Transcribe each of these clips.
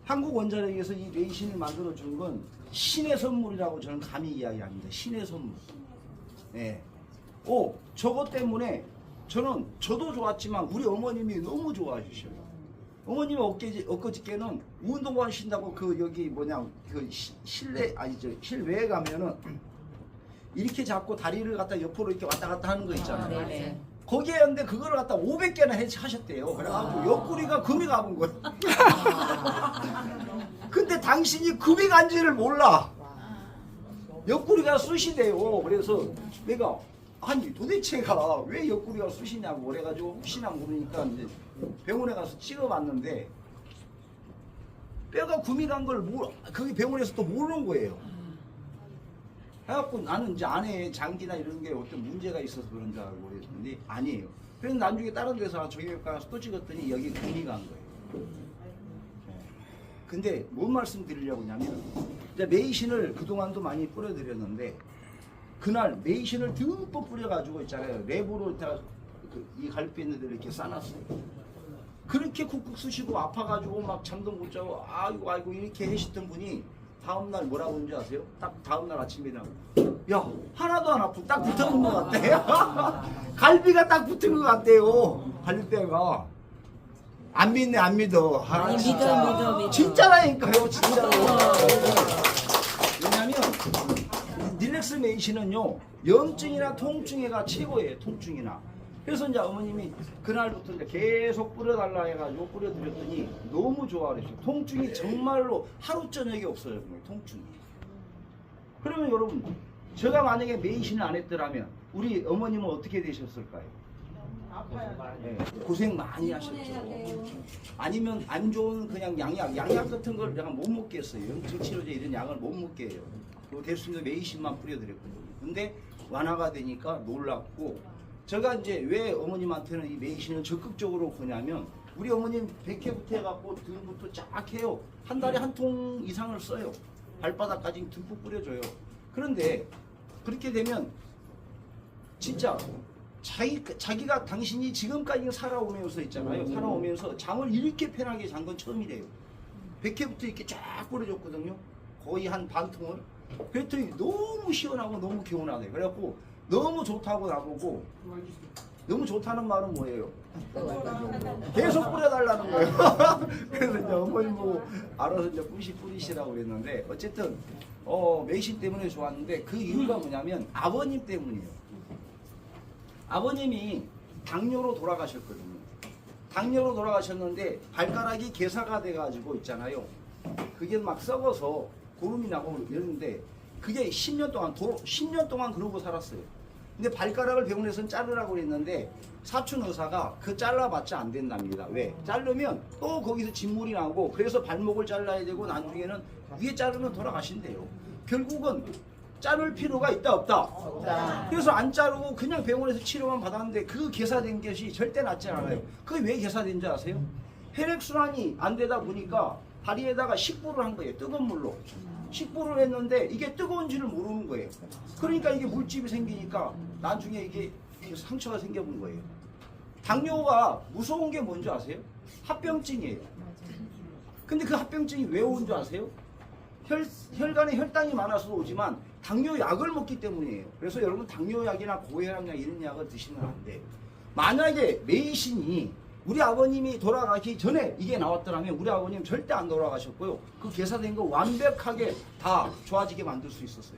한국원자력에서 이 레이신을 만들어 준 건 신의 선물이라고 저는 감히 이야기합니다. 신의 선물. 네. 저것 때문에 저도 좋았지만 우리 어머님이 너무 좋아하시셔요. 어머님이 엊그저께는 운동화 신다고 실외에 가면은 이렇게 잡고 다리를 갖다 옆으로 이렇게 왔다 갔다 하는 거 있잖아요. 네네. 거기에 근데 그거를 갖다 500개나 하셨대요. 그래가지고 옆구리가 금이 가본 거예요. 근데 당신이 금이 간지를 몰라. 옆구리가 쑤시대요. 그래서 내가 아니 도대체가 왜 옆구리가 쑤시냐고 그래가지고 혹시나 모르니까 이제 병원에 가서 찍어봤는데 뼈가 금이 간 걸 거기 병원에서 또 모르는 거예요. 해갖고 나는 이제 안에 장기나 이런 게 어떤 문제가 있어서 그런 줄 알고 그랬는데 아니에요. 그래서 나중에 다른 데서 정형외과 가서 또 찍었더니 여기 금이 간 거예요. 근데 뭔 말씀 드리려고 하냐면 이제 메이신을 그동안도 많이 뿌려드렸는데 그날 메이신을 듬뿍 뿌려가지고 있잖아요. 랩으로 다 이 갈비 있는 데를 이렇게 싸놨어요. 그렇게 쿡쿡 쑤시고 아파가지고 막 잠도 못 자고 아이고 이렇게 하시던 분이 다음날 뭐라고 하는지 아세요? 딱 다음날 아침에 야 하나도 안 아프고 딱 붙어있는 것 같아. 갈비가 딱 붙은 것 같대요. 갈비뼈가. 안 믿네 안 믿어. 아니, 믿어. 진짜라니까요 진짜로. 왜냐면 릴렉스 메이신은요 염증이나 통증에가 최고예요. 통증이나. 그래서 이제 어머님이 그날부터 이제 계속 뿌려달라 해가지고 뿌려드렸더니 너무 좋아 그랬어요. 통증이 정말로 하루 저녁이 없어요. 통증이. 그러면 여러분 제가 만약에 메이신을 안 했더라면 우리 어머님은 어떻게 되셨을까요? 네, 고생 많이 하셨죠. 아니면 안 좋은 그냥 양약 같은 걸 내가 못 먹겠어요. 염증 치료제 이런 약을 못 먹게 해요. 그리고 됐습니다. 메이신만 뿌려드렸거든요. 근데 완화가 되니까 놀랍고 제가 이제 왜 어머님한테는 이 메이신을 적극적으로 보냐면 우리 어머님 100회부터 해갖고 등부터 쫙 해요. 한 달에 한 통 이상을 써요. 발바닥까지 듬뿍 뿌려줘요. 그런데 그렇게 되면 진짜 자기가 당신이 지금까지 살아오면서 있잖아요. 살아오면서 잠을 이렇게 편하게 잔 건 처음이래요. 100회부터 이렇게 쫙 뿌려줬거든요. 거의 한 반 통을. 그랬더니 너무 시원하고 너무 개운하네. 그래갖고 너무 좋다고 나보고 너무 좋다는 말은 뭐예요? 계속 뿌려달라는 거예요. 그래서 이제 어머님 보고 알아서 이제 뿌리시라고 그랬는데 어쨌든 메이신 때문에 좋았는데 그 이유가 뭐냐면 아버님 때문이에요. 아버님이 당뇨로 돌아가셨거든요. 당뇨로 돌아가셨는데 발가락이 괴사가 돼가지고 있잖아요. 그게 막 썩어서 고름이 나고 이러는데 그게 10년 동안 그러고 살았어요. 근데 발가락을 병원에서는 자르라고 그랬는데 사촌 의사가 그 잘라봤자 안 된답니다. 왜? 자르면 또 거기서 진물이 나고 그래서 발목을 잘라야 되고 나중에는 위에 자르면 돌아가신대요. 결국은 자를 필요가 있다 없다? 그래서 안 자르고 그냥 병원에서 치료만 받았는데 그 괴사된 것이 절대 낫지 않아요. 그게 왜 괴사된지 아세요? 혈액순환이 안 되다 보니까 다리에다가 식부를 한 거예요. 뜨거운 물로. 식부를 했는데 이게 뜨거운지를 모르는 거예요. 그러니까 이게 물집이 생기니까 나중에 이게 상처가 생겨본 거예요. 당뇨가 무서운 게 뭔지 아세요? 합병증이에요. 근데 그 합병증이 왜 오는 줄 아세요? 혈관에 혈당이 많아서 오지만 당뇨약을 먹기 때문이에요. 그래서 여러분 당뇨약이나 고혈압약 이런 약을 드시면 안 돼요. 만약에 메이신이 우리 아버님이 돌아가기 전에 이게 나왔더라면 우리 아버님 절대 안 돌아가셨고요. 그 계산된 거 완벽하게 다 좋아지게 만들 수 있었어요.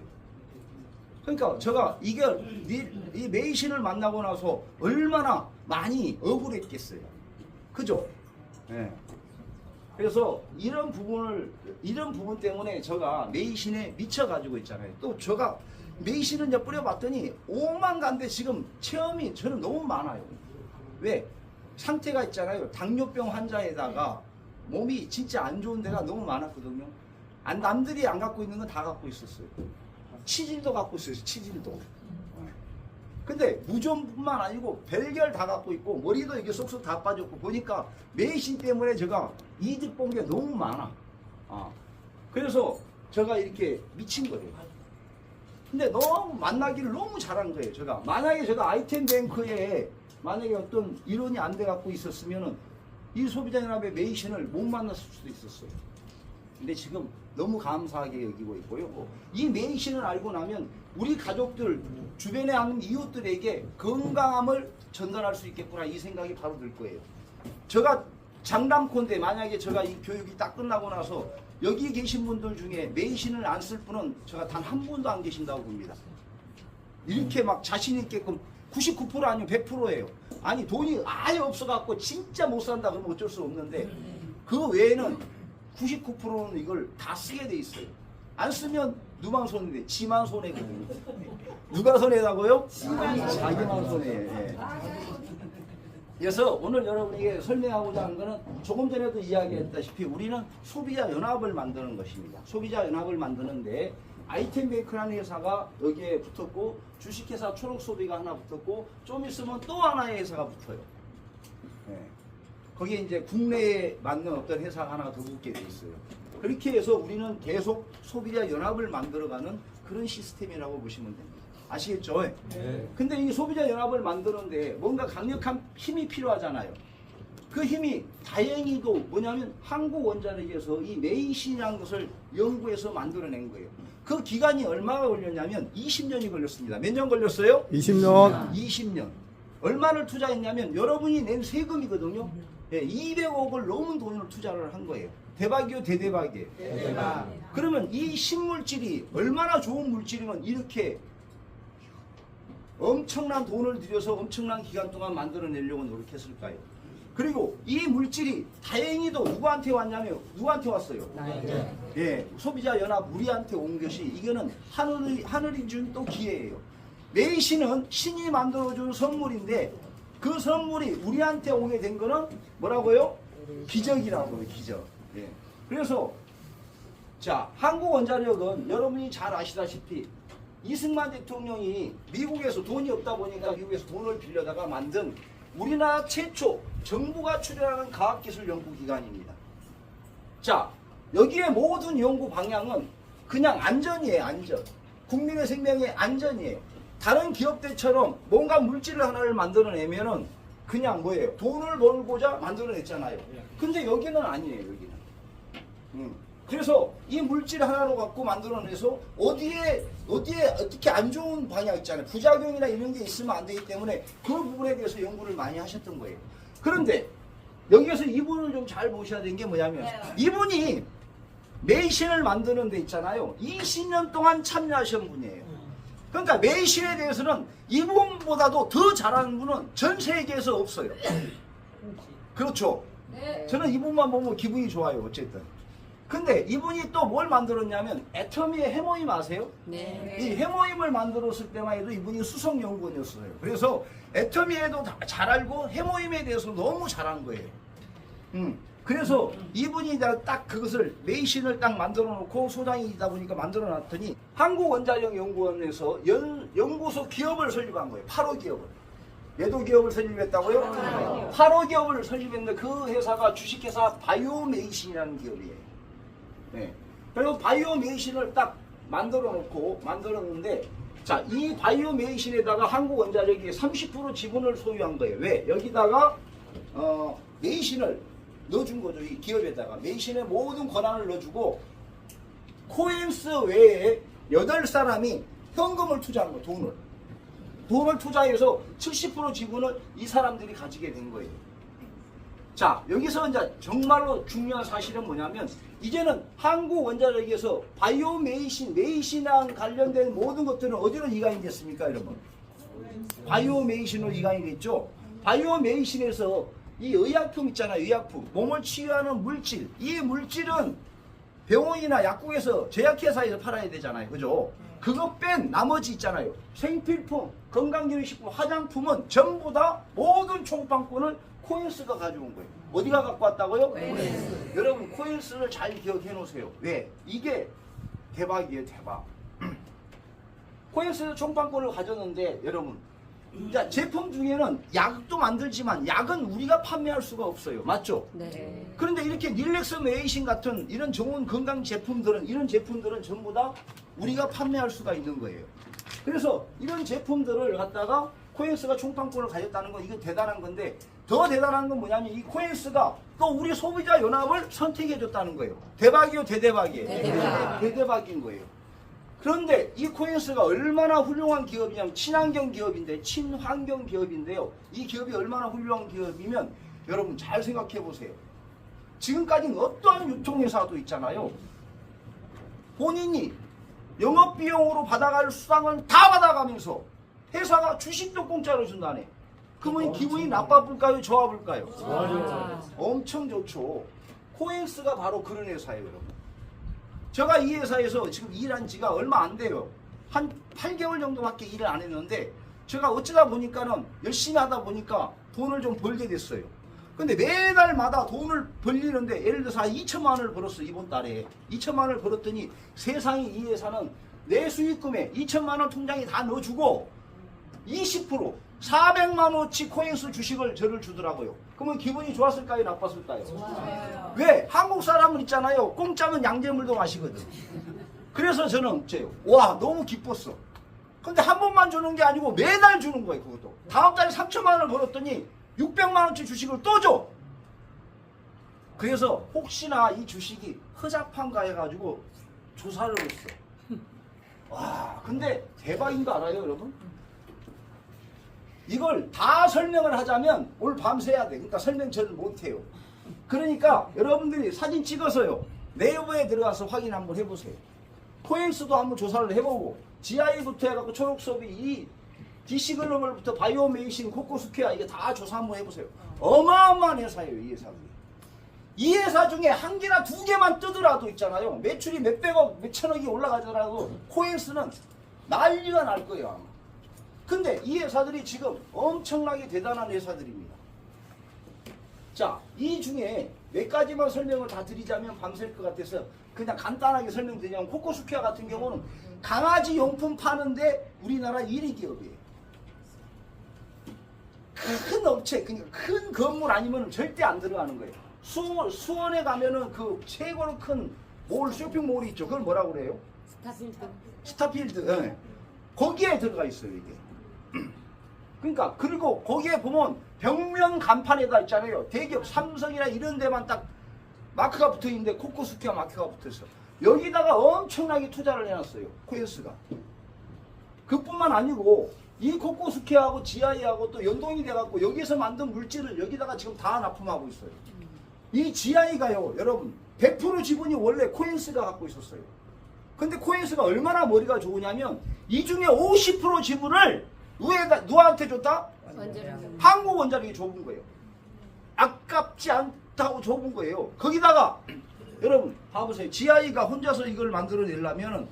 그러니까 제가 이 메이신을 만나고 나서 얼마나 많이 억울했겠어요. 그죠? 네. 그래서 이런 부분 때문에 제가 메이신에 미쳐가지고 있잖아요. 또 제가 메이신을 이제 뿌려봤더니 5만 간데 지금 체험이 저는 너무 많아요. 왜? 상태가 있잖아요. 당뇨병 환자에다가 몸이 진짜 안 좋은 데가 너무 많았거든요. 남들이 안 갖고 있는 건 다 갖고 있었어요. 치질도 갖고 있어요. 치질도. 근데 무좀뿐만 아니고 별결 다 갖고 있고 머리도 이게 쏙쏙 다 빠졌고 보니까 메이신 때문에 제가 이득 본 게 너무 많아. 그래서 제가 이렇게 미친 거예요. 근데 너무 만나기를 너무 잘한 거예요. 제가 만약에 제가 아이템뱅크에 만약에 어떤 이론이 안 돼 갖고 있었으면은 이 소비자연합의 메이신을 못 만났을 수도 있었어요. 근데 지금 너무 감사하게 여기고 있고요. 이 메이신을 알고 나면 우리 가족들, 주변에 하는 이웃들에게 건강함을 전달할 수 있겠구나, 이 생각이 바로 들 거예요. 제가 장담컨대 만약에 제가 이 교육이 딱 끝나고 나서 여기 계신 분들 중에 메이신을 안 쓸 분은 제가 단 한 분도 안 계신다고 봅니다. 이렇게 막 자신 있게끔 99% 아니면 100%예요. 아니 돈이 아예 없어갖고 진짜 못 산다 그러면 어쩔 수 없는데 그 외에는 99%는 이걸 다 쓰게 돼 있어요. 안 쓰면 누만 손인데 지만 손해거든요. 누가 손해라고요? 자기만 손해. 예. 그래서 오늘 여러분에게 설명하고자 하는 것은 조금 전에도 이야기했다시피 우리는 소비자 연합을 만드는 것입니다. 소비자 연합을 만드는데 아이템메이커라는 회사가 여기에 붙었고 주식회사 초록소비가 하나 붙었고 좀 있으면 또 하나의 회사가 붙어요. 예. 거기에 이제 국내에 맞는 어떤 회사가 하나 더 붙게 돼 있어요. 그렇게 해서 우리는 계속 소비자 연합을 만들어가는 그런 시스템이라고 보시면 됩니다. 아시겠죠? 네. 근데 이 소비자 연합을 만드는데 뭔가 강력한 힘이 필요하잖아요. 그 힘이 다행히도 뭐냐면 한국원자력에서 이 메이신이라는 것을 연구해서 만들어낸 거예요. 그 기간이 얼마가 걸렸냐면 20년이 걸렸습니다. 몇 년 걸렸어요? 20년. 20년. 얼마를 투자했냐면 여러분이 낸 세금이거든요. 예, 200억을 넘은 돈을 투자를 한 거예요. 대박이요, 대대박이에요. 대박. 그러면 이 신물질이 얼마나 좋은 물질이면 이렇게 엄청난 돈을 들여서 엄청난 기간 동안 만들어내려고 노력했을까요? 그리고 이 물질이 다행히도 누구한테 왔냐면 누구한테 왔어요? 예, 소비자 연합 우리한테 온 것이 이거는 하늘이 준 또 기회예요. 메이신은 신이 만들어준 선물인데 그 선물이 우리한테 오게 된 거는 뭐라고요? 기적이라고 해요, 기적. 예. 그래서 자, 한국원자력은 여러분이 잘 아시다시피 이승만 대통령이 미국에서 돈이 없다 보니까 미국에서 돈을 빌려다가 만든 우리나라 최초 정부가 출연하는 과학기술연구기관입니다. 자, 여기에 모든 연구 방향은 그냥 안전이에요, 안전. 국민의 생명의 안전이에요. 다른 기업들처럼 뭔가 물질 하나를 만들어내면은 그냥 뭐예요? 돈을 벌고자 만들어냈잖아요. 근데 여기는 아니에요, 여기는. 그래서 이 물질 하나로 갖고 만들어내서 어디에 어떻게 안 좋은 방향 있잖아요. 부작용이나 이런 게 있으면 안 되기 때문에 그 부분에 대해서 연구를 많이 하셨던 거예요. 그런데 여기에서 이분을 좀 잘 보셔야 되는 게 뭐냐면 이분이 메이신을 만드는 데 있잖아요. 20년 동안 참여하신 분이에요. 그러니까 메이신에 대해서는 이분보다도 더 잘하는 분은 전 세계에서 없어요. 그렇죠? 저는 이분만 보면 기분이 좋아요. 어쨌든. 근데 이분이 또 뭘 만들었냐면 애터미의 해모임 아세요? 네. 이 해모임을 만들었을 때만 해도 이분이 수석연구원이었어요. 그래서 애터미에도 잘 알고 해모임에 대해서 너무 잘한 거예요. 그래서 이분이 딱 그것을 메이신을 딱 만들어 놓고 소장이다 보니까 만들어 놨더니 한국원자력연구원에서 연구소 기업을 설립한 거예요. 8호 기업을. 몇 호 기업을 설립했다고요? 8호 기업을 설립했는데 그 회사가 주식회사 바이오메이신이라는 기업이에요. 네. 그리고 바이오메이신을 딱 만들었는데 자, 이 바이오메이신에다가 한국원자력이 30% 지분을 소유한 거예요. 왜? 여기다가 메이신을 넣어준 거죠. 이 기업에다가 메이신의 모든 권한을 넣어주고 코엔스 외에 8사람이 현금을 투자한 거예요. 돈을 투자해서 70% 지분을 이 사람들이 가지게 된 거예요. 자, 여기서 이제 정말로 중요한 사실은 뭐냐면 이제는 한국원자력에서 메이신랑 관련된 모든 것들은 어디로 이관이 됐습니까, 여러분? 바이오메이신으로 이관이 됐죠. 바이오메이신에서 이 의약품 있잖아요, 의약품. 몸을 치유하는 물질. 이 물질은 병원이나 약국에서 제약회사에서 팔아야 되잖아요, 그죠? 그거 뺀 나머지 있잖아요. 생필품, 건강기능식품, 화장품은 전부 다 모든 총판권을 코엔스가 가져온 거예요. 어디가 갖고 왔다고요? 코엔스. 여러분 코엔스를 잘 기억해 놓으세요. 왜? 이게 대박이에요, 대박. 코엔스 총판권을 가졌는데 여러분 자, 제품 중에는 약도 만들지만 약은 우리가 판매할 수가 없어요. 맞죠? 네. 그런데 이렇게 닐렉스 메이신 같은 이런 좋은 건강 제품들은 이런 제품들은 전부 다 우리가 판매할 수가 있는 거예요. 그래서 이런 제품들을 갖다가 코엔스가 총판권을 가졌다는 건 이거 대단한 건데 더 대단한 건 뭐냐면 이 코엑스가 또 우리 소비자 연합을 선택해 줬다는 거예요. 대박이요, 대대박이에요. 대대박인 거예요. 그런데 이 코엑스가 얼마나 훌륭한 기업이냐면 친환경 기업인데, 친환경 기업인데요. 이 기업이 얼마나 훌륭한 기업이면 여러분 잘 생각해 보세요. 지금까지는 어떠한 유통회사도 있잖아요. 본인이 영업비용으로 받아갈 수당은 다 받아가면서 회사가 주식도 공짜로 준다네. 그러면 기분이 나빠볼까요? 좋아볼까요? 엄청 좋죠. 코엑스가 바로 그런 회사예요, 여러분. 제가 이 회사에서 지금 일한 지가 얼마 안 돼요. 한 8개월 정도밖에 일을 안 했는데 제가 어쩌다 보니까는 열심히 하다 보니까 돈을 좀 벌게 됐어요. 근데 매달마다 돈을 벌리는데 예를 들어서 한 2천만 원을 벌었어. 이번 달에 2천만 원을 벌었더니 세상에 이 회사는 내 수익금에 2천만 원 통장에 다 넣어주고 20% 400만 원어치 코엑스 주식을 저를 주더라고요. 그러면 기분이 좋았을까요? 나빴을까요? 좋아요. 왜? 한국 사람은 있잖아요. 공짜면 양재물도 마시거든. 그래서 저는 어째요? 와, 너무 기뻤어. 근데 한 번만 주는 게 아니고 매달 주는 거예요. 그것도. 다음 달에 3천만 원을 벌었더니 600만 원치 주식을 또 줘. 그래서 혹시나 이 주식이 허접한가 해가지고 조사를 했어. 와, 근데 대박인 거 알아요, 여러분? 이걸 다 설명을 하자면 오늘 밤새 해야 돼. 그러니까 설명 저는 못해요. 그러니까 여러분들이 사진 찍어서요. 네이버에 들어가서 확인 한번 해보세요. 코엑스도 한번 조사를 해보고 GI부터 해갖고 초록섭이 이 DC글로벌부터 바이오메이신, 코코스퀘어 이게 다 조사 한번 해보세요. 어마어마한 회사예요, 이 회사가. 이 회사 중에 한 개나 두 개만 뜨더라도 있잖아요. 매출이 몇백억, 몇천억이 올라가더라도 코엑스는 난리가 날 거예요, 아마. 근데 이 회사들이 지금 엄청나게 대단한 회사들입니다. 자, 이 중에 몇 가지만 설명을 다 드리자면 밤샐 것 같아서 그냥 간단하게 설명드리자면 코코스퀘어 같은 경우는 강아지 용품 파는데 우리나라 1위 기업이에요. 큰 업체, 그러니까 큰 건물 아니면 절대 안 들어가는 거예요. 수원에 가면은 그 최고로 큰 몰, 쇼핑몰이 있죠. 그걸 뭐라고 그래요? 스타필드. 네. 거기에 들어가 있어요, 이게. 그러니까 그리고 거기에 보면 벽면 간판에다 있잖아요. 대기업 삼성이나 이런 데만 딱 마크가 붙어 있는데 코코스퀘어 마크가 붙어 있어. 여기다가 엄청나게 투자를 해놨어요, 코엑스가. 그뿐만 아니고 이 코코스퀘어하고 GI하고 또 연동이 돼갖고 여기서 만든 물질을 여기다가 지금 다 납품하고 있어요. 이 GI가요, 여러분 100% 지분이 원래 코엑스가 갖고 있었어요. 근데 코엑스가 얼마나 머리가 좋으냐면 이 중에 50% 지분을 누구한테 줬다? 한국 원자력이 좁은 거예요. 아깝지 않다고 좁은 거예요. 거기다가 여러분 봐보세요. GI가 혼자서 이걸 만들어내려면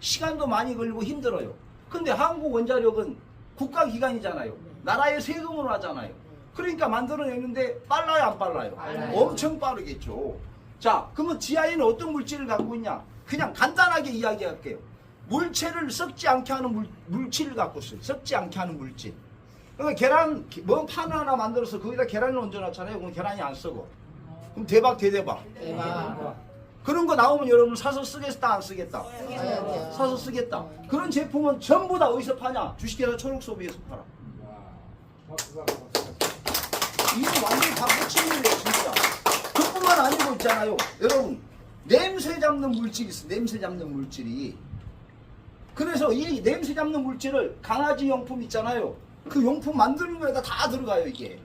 시간도 많이 걸리고 힘들어요. 근데 한국 원자력은 국가기관이잖아요. 나라의 세금으로 하잖아요. 그러니까 만들어내는데 빨라요, 안 빨라요? 엄청 빠르겠죠. 자, 그러면 GI는 어떤 물질을 갖고 있냐? 그냥 간단하게 이야기할게요. 물체를 썩지 않게 하는 물질을 갖고 있어요. 썩지 않게 하는 물질. 그러니까 계란, 뭐 판 하나 만들어서 거기다 계란을 얹어놨잖아요. 그럼 계란이 안 썩어. 그럼 대박, 대대박. 그런 거 나오면 여러분 사서 쓰겠다, 안 쓰겠다? 사서 쓰겠다. 그런 제품은 전부 다 어디서 파냐? 주식회사 초록소비에서 팔아. 이거 완전히 다 꽂히는 거예요, 진짜. 그뿐만 아니고 있잖아요. 여러분, 냄새 잡는 물질이 있어, 냄새 잡는 물질이. 그래서 이 냄새 잡는 물질을 강아지 용품 있잖아요. 그 용품 만드는 거에다 다 들어가요, 이게.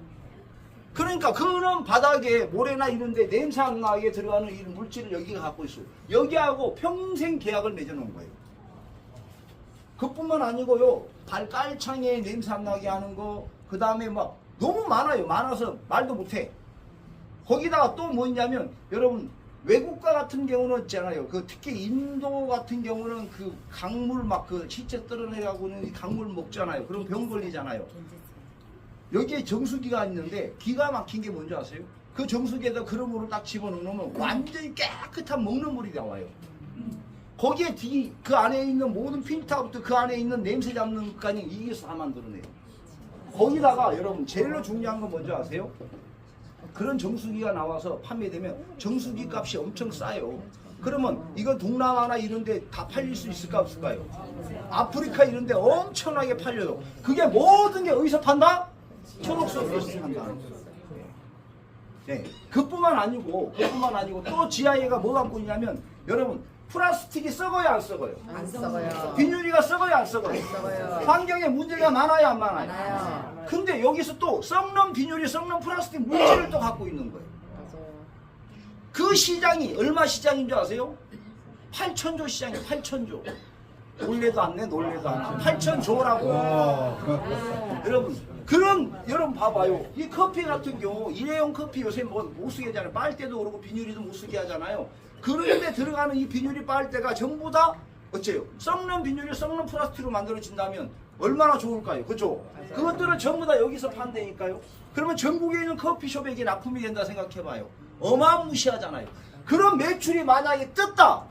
그러니까 그런 바닥에 모래나 이런 데 냄새 안 나게 들어가는 이 물질을 여기가 갖고 있어요. 여기하고 평생 계약을 맺어놓은 거예요. 그뿐만 아니고요. 발깔창에 냄새 안 나게 하는 거, 그 다음에 막 너무 많아요. 많아서 말도 못해. 거기다가 또 뭐냐면 여러분 외국가 같은 경우는 있잖아요. 그 특히 인도 같은 경우는 그 강물 막 그 시체 떨어내가고는 강물 먹잖아요. 그럼 병 걸리잖아요. 여기에 정수기가 있는데 기가 막힌 게 뭔지 아세요? 그 정수기에다 그런 물을 딱 집어넣으면 완전히 깨끗한 먹는 물이 나와요. 거기에 그 안에 있는 모든 필터부터 그 안에 있는 냄새 잡는 것까지 이게서 다 만들어내요. 거기다가 여러분 제일로 중요한 건 뭔지 아세요? 그런 정수기가 나와서 판매되면 정수기 값이 엄청 싸요. 그러면 이거 동남아나 이런 데 다 팔릴 수 있을까 없을까요? 아프리카 이런 데 엄청나게 팔려요. 그게 모든 게 어디서 판다? 초록소비에서 판다. 네. 그뿐만 아니고 또 지하에가 뭐 갖고 있냐면 여러분 플라스틱이 썩어야 안 썩어요? 안 썩어요. 비닐이가 썩어야 안 썩어요? 썩어요. 환경에 문제가 많아요 안 많아요? 많아요. 근데 여기서 또 썩는 비닐이 썩는 플라스틱 물질을 또 갖고 있는 거예요. 맞아요. 그 시장이 얼마 시장인 줄 아세요? 8천조 시장이에요. 8천조. 놀래도 안 내, 놀래도 안 내. 8천조라고. 여러분 봐봐요. 이 커피 같은 경우 일회용 커피 요새 뭐 못 쓰게 하잖아요. 빨대도 그렇고 비닐이도 못 쓰게 하잖아요. 그런데 들어가는 이 비닐이 빨대가 전부 다 어째요? 썩는 비닐이 썩는 플라스틱으로 만들어진다면 얼마나 좋을까요? 그죠? 그것들을 전부 다 여기서 판다니까요. 그러면 전국에 있는 커피숍에게 납품이 된다 생각해봐요. 어마무시하잖아요. 그런 매출이 만약에 떴다.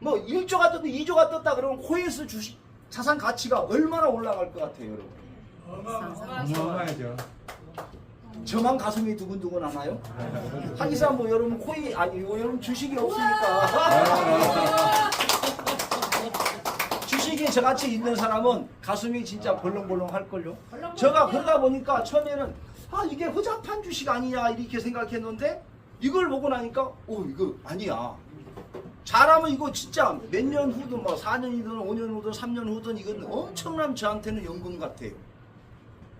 뭐 1조가 떴다 2조가 떴다 그러면 코인스 주식 자산 가치가 얼마나 올라갈 것 같아요 여러분? 어마어마하죠. 저만 가슴이 두근두근 하나요? 하기사 뭐 여러분 코인 아니 여러분 주식이 없으니까 주식이 저같이 있는 사람은 가슴이 진짜 벌렁벌렁 할걸요. 제가 그러다 보니까 처음에는 이게 허접한 주식 아니냐 이렇게 생각했는데 이걸 보고 나니까 이거 아니야. 잘하면 이거 진짜 몇 년 후든 뭐 4년이든 5년 후든 3년 후든 이건 엄청난 저한테는 연금 같아요.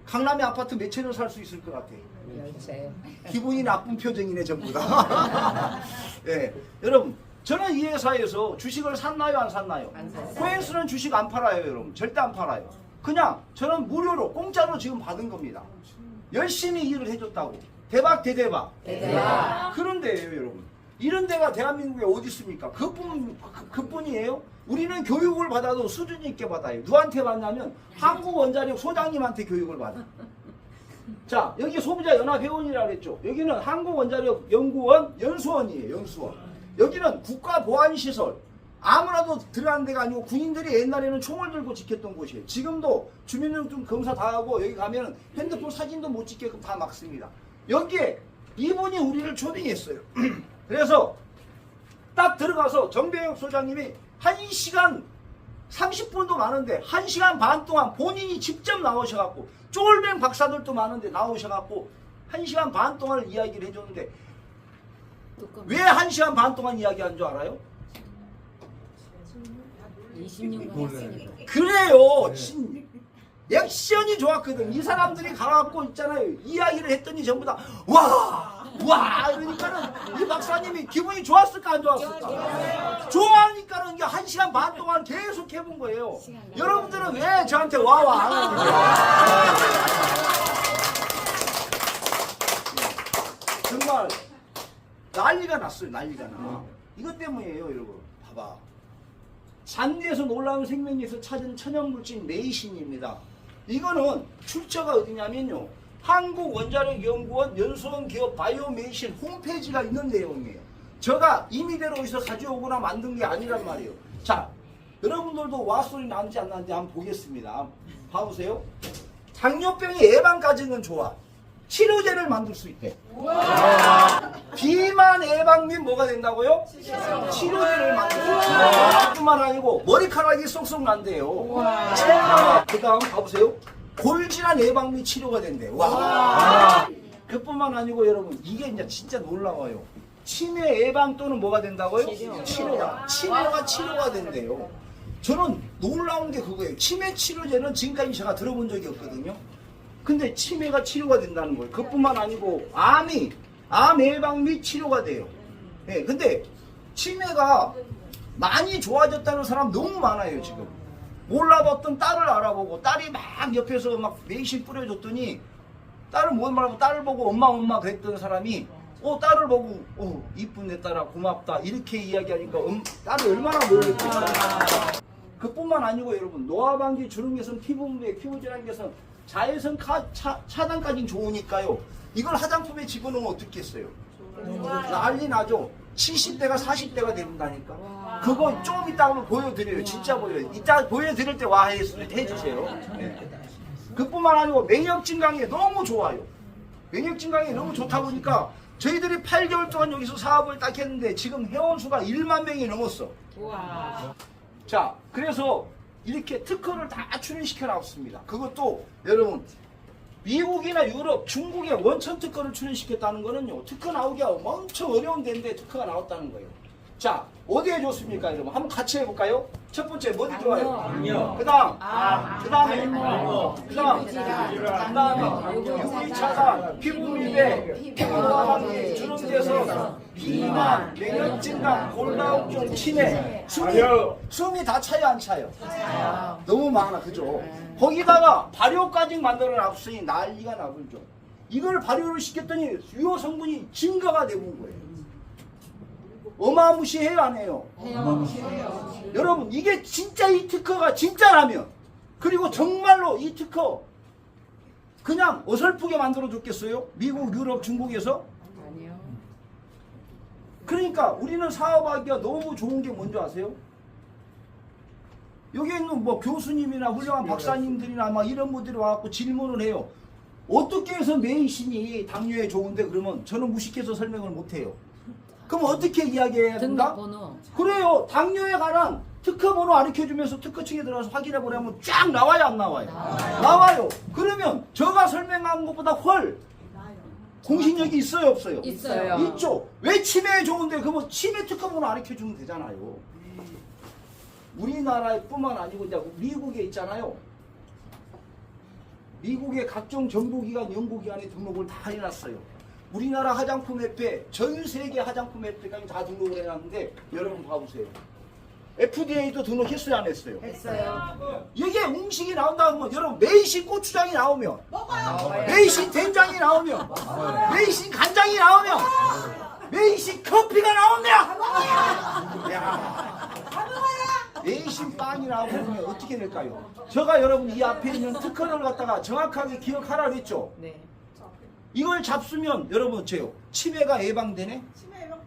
강남의 아파트 몇 채를 살 수 있을 것 같아요. 열채. 기분이 나쁜 표정이네 전부 다. 네, 여러분 저는 이 회사에서 주식을 샀나요 안 샀나요? 안 샀어요. 코엔스는 주식 안 팔아요 여러분. 절대 안 팔아요. 그냥 저는 무료로 공짜로 지금 받은 겁니다. 열심히 일을 해줬다고. 대박 대대박. 대대박. 그런데요 여러분. 이런 데가 대한민국에 어디 있습니까? 그뿐이에요. 우리는 교육을 받아도 수준 있게 받아요. 누구한테 받냐면 한국원자력 소장님한테 교육을 받아. 자, 여기 소비자연합회원이라고 그랬죠. 여기는 한국원자력연구원 연수원이에요. 연수원. 여기는 국가보안시설. 아무나도 들어가는 데가 아니고 군인들이 옛날에는 총을 들고 지켰던 곳이에요. 지금도 주민등록 검사 다 하고 여기 가면 핸드폰 사진도 못 찍게끔 다 막습니다. 여기에 이분이 우리를 초빙했어요. 그래서 딱 들어가서 정배혁 소장님이 1시간 30분도 많은데 1시간 반 동안 본인이 직접 나오셔갖고 쫄뱅 박사들도 많은데 나오셔갖고 1시간 반 동안 이야기를 해줬는데 왜 1시간 반 동안 이야기한 줄 알아요? 26년 했으니까. 그래요. 액션이 좋았거든. 이 사람들이 가갖고 있잖아요. 이야기를 했더니 전부 다 와 이러니까는 이 박사님이 기분이 좋았을까 안 좋았을까? 좋아하니까는 이게 1시간 반 동안 계속 해본 거예요. 여러분들은 왜 저한테 와와 안 하는 거예요? 정말 난리가 났어요. 난리가 나. 이것 때문이에요 여러분. 봐봐. 잔디에서 놀라운 생명에서 찾은 천연물질 메이신입니다. 이거는 출처가 어디냐면요. 한국원자력연구원 연수원 기업 바이오메이신 홈페이지가 있는 내용이에요. 제가 임의대로 어디서 가져오거나 만든 게 아니란 말이에요. 자, 여러분들도 와 소리 나는지 안 나는지 한번 보겠습니다. 봐보세요. 당뇨병의 예방까지는 좋아. 치료제를 만들 수 있대. 비만 예방 및 뭐가 된다고요? 치료제를 만들 수 있어요. 뿐만 아니고 머리카락이 쏙쏙 난대요. 그 다음 봐보세요. 골질환 예방 및 치료가 된대요. 와. 그뿐만 아니고 여러분 이게 이제 진짜 놀라워요. 치매 예방 또는 뭐가 된다고요? 치료가 된대요. 저는 놀라운 게 그거예요. 치매 치료제는 지금까지 제가 들어본 적이 없거든요. 근데 치매가 치료가 된다는 거예요. 그뿐만 아니고 암 예방 및 치료가 돼요. 예, 근데 치매가 많이 좋아졌다는 사람 너무 많아요 지금. 몰라봤던 딸을 알아보고 딸이 막 옆에서 막 메이신 뿌려줬더니 딸을 못 말하고 딸을 보고 엄마 그랬던 사람이 딸을 보고 이쁜 내 딸아 고맙다 이렇게 이야기하니까 딸이 얼마나 놀랬겠어요. 그뿐만 아니고 여러분 노화방지 주름 개선 피부분배 피부질환 개선 자외선 차단까지 좋으니까요. 이걸 화장품에 집어넣으면 어떻겠어요? 난리 나죠. 70대가 40대가 된다니까. 그거 좀 이따 한번 보여드려요. 진짜 보여요. 이따 보여드릴 때 와 해주세요. 네. 그뿐만 아니고免疫 증강에 너무 좋아요.免疫 증강에 너무 좋다 보니까 저희들이 8개월 동안 여기서 사업을 딱 했는데 지금 회원수가 1만 명이 넘었어. 자, 그래서 이렇게 특허를 다 출연시켜 놨습니다. 그것도 여러분 미국이나 유럽, 중국에 원천 특허를 출연시켰다는 거는요. 특허 나오기가 엄청 어려운 데인데 특허가 나왔다는 거예요. 자, 어디에 좋습니까, 여러분? 한번 같이 해볼까요? 첫 번째, 어디 좋아요? 당뇨. 그 다음, 그 다음에, 그 다음에, 유리차단, 피부 미백, 피부가 주름돼서 비만, 면역 증강, 골다공증, 치매, 숨이 다 차요, 안 차요? 너무 많아, 그죠? 거기다가 발효까지 만들어 놨으니 난리가 나불죠. 이걸 발효를 시켰더니 유효 성분이 증가가 되는 거예요. 어마무시해요, 안 해요? 여러분, 이게 진짜 이 특허가 진짜라면, 그리고 정말로 이 특허 그냥 어설프게 만들어 줬겠어요? 미국, 유럽, 중국에서? 아니요. 그러니까 우리는 사업하기가 너무 좋은 게 뭔지 아세요? 여기 있는 뭐 교수님이나 훌륭한 박사님들이나 막 이런 분들이 와갖고 질문을 해요. 어떻게 해서 메이신이 당뇨에 좋은데 그러면 저는 무식해서 설명을 못해요. 그럼 어떻게 이야기해야 된다? 등록번호. 그래요. 당뇨에 관한 특허번호 가르쳐주면서 특허청에 들어가서 확인해 보려면 쫙 나와요, 안 나와요? 나와요. 그러면 제가 설명한 것보다 훨 공신력이 있어요, 없어요? 있어요. 있죠. 왜 치매에 좋은데 그러면 치매 특허번호 가르쳐주면 되잖아요. 우리나라뿐만 아니고 이제 미국에 있잖아요. 미국의 각종 정보기관, 연구기관에 등록을 다 해놨어요. 우리나라 화장품 협회, 전 세계 화장품 협회까지 다 등록을 해놨는데 여러분 봐보세요. FDA도 등록했어요, 안 했어요? 했어요. 이게 음식이 나온다면 여러분 메이신 고추장이 나오면, 메이신 된장이 나오면, 메이신 간장이 나오면, 메이신 커피가 나오면, 야, 메이신 빵이 나오면 어떻게 될까요? 제가 여러분 이 앞에 있는 특허를 갖다가 정확하게 기억하라 그랬죠. 네. 이걸 잡수면 여러분 어째요? 치매가 예방되네?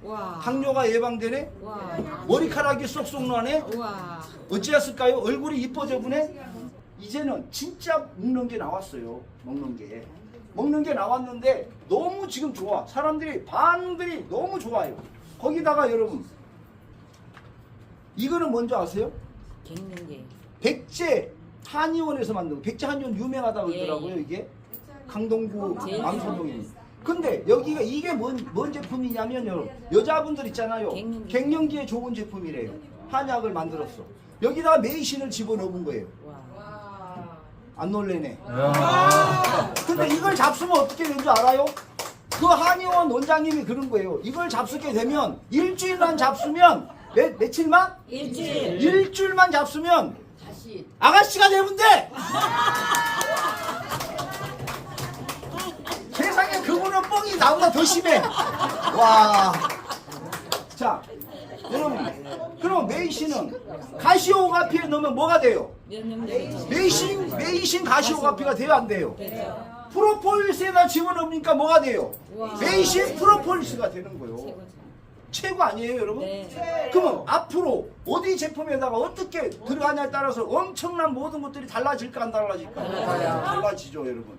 와. 당뇨가 예방되네? 와. 머리카락이 쏙쏙 나네? 와. 어찌했을까요? 얼굴이 이뻐져 보네? 이제는 진짜 먹는 게 나왔어요. 먹는 게 나왔는데 너무 지금 좋아. 사람들이 반응들이 너무 좋아요. 거기다가 여러분 이거는 뭔지 아세요? 갱년기. 백제 한의원에서 만든 거. 백제 한의원 유명하다고 그러더라고요. 예. 이게 강동구 제일 남서동에. 근데 여기가 이게 뭔 제품이냐면 여자분들 있잖아요. 갱년기에 좋은 제품이래요. 한약을 만들었어. 여기다가 메이신을 집어넣은 거예요. 와. 안 놀래네. 근데 이걸 잡수면 어떻게 되는 줄 알아요? 그 한의원 원장님이 그런 거예요. 이걸 잡수게 되면 일주일만 잡수면 며칠만? 일주일만 잡수면 다시. 아가씨가 되면 돼! 세상에 그분은 뻥이 나보다 더 심해. 와. 자, 여러분, 그럼 메이신은 가시오가피에 넣으면 뭐가 돼요? 면역력이. 메이신 가시오가피가 돼요, 안 돼요? 되죠. 프로폴리스에다 집어넣으니까 뭐가 돼요? 와. 메이신 프로폴리스가 되는 거예요. 최고죠. 최고 아니에요, 여러분? 네. 그러면 앞으로 어디 제품에다가 어떻게 들어가냐에 따라서 엄청난 모든 것들이 달라질까 안 달라질까? 달라지죠, 여러분.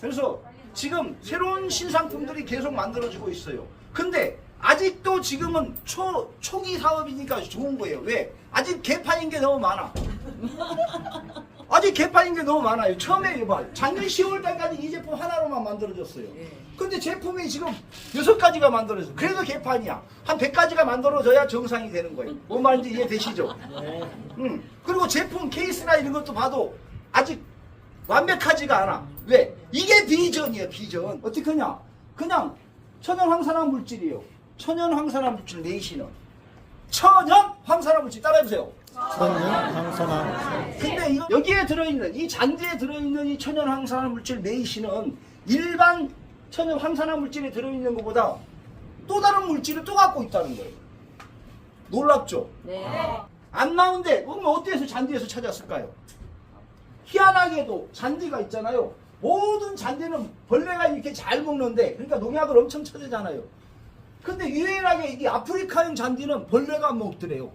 그래서 지금 새로운 신상품들이 계속 만들어지고 있어요. 근데 아직도 지금은 초기 사업이니까 좋은 거예요. 왜? 아직 개판인 게 너무 많아. 아직 개판인 게 너무 많아요. 처음에 봐. 작년 10월 달까지 이 제품 하나로만 만들어졌어요. 근데 제품이 지금 6가지가 만들어졌어요. 그래도 개판이야. 한 100가지가 만들어져야 정상이 되는 거예요. 뭔 말인지 이해되시죠? 그리고 제품 케이스나 이런 것도 봐도 아직 완벽하지가 않아. 왜? 이게 비전이에요, 비전. 어떻게 하냐? 그냥 천연 황산화 물질이에요. 천연 황산화 물질 메이신은. 천연 황산화 물질 따라해보세요. 근데 여기에 들어있는 이 잔디에 들어있는 이 천연 황산화 물질 메이신은 일반 천연 황산화 물질에 들어있는 것보다 또 다른 물질을 또 갖고 있다는 거예요. 놀랍죠? 네. 안 나온데 그러면 어디에서 잔디에서 찾았을까요? 희한하게도 잔디가 있잖아요. 모든 잔디는 벌레가 이렇게 잘 먹는데 그러니까 농약을 엄청 쳐대잖아요. 근데 유일하게 이게 아프리카형 잔디는 벌레가 안 먹더래요.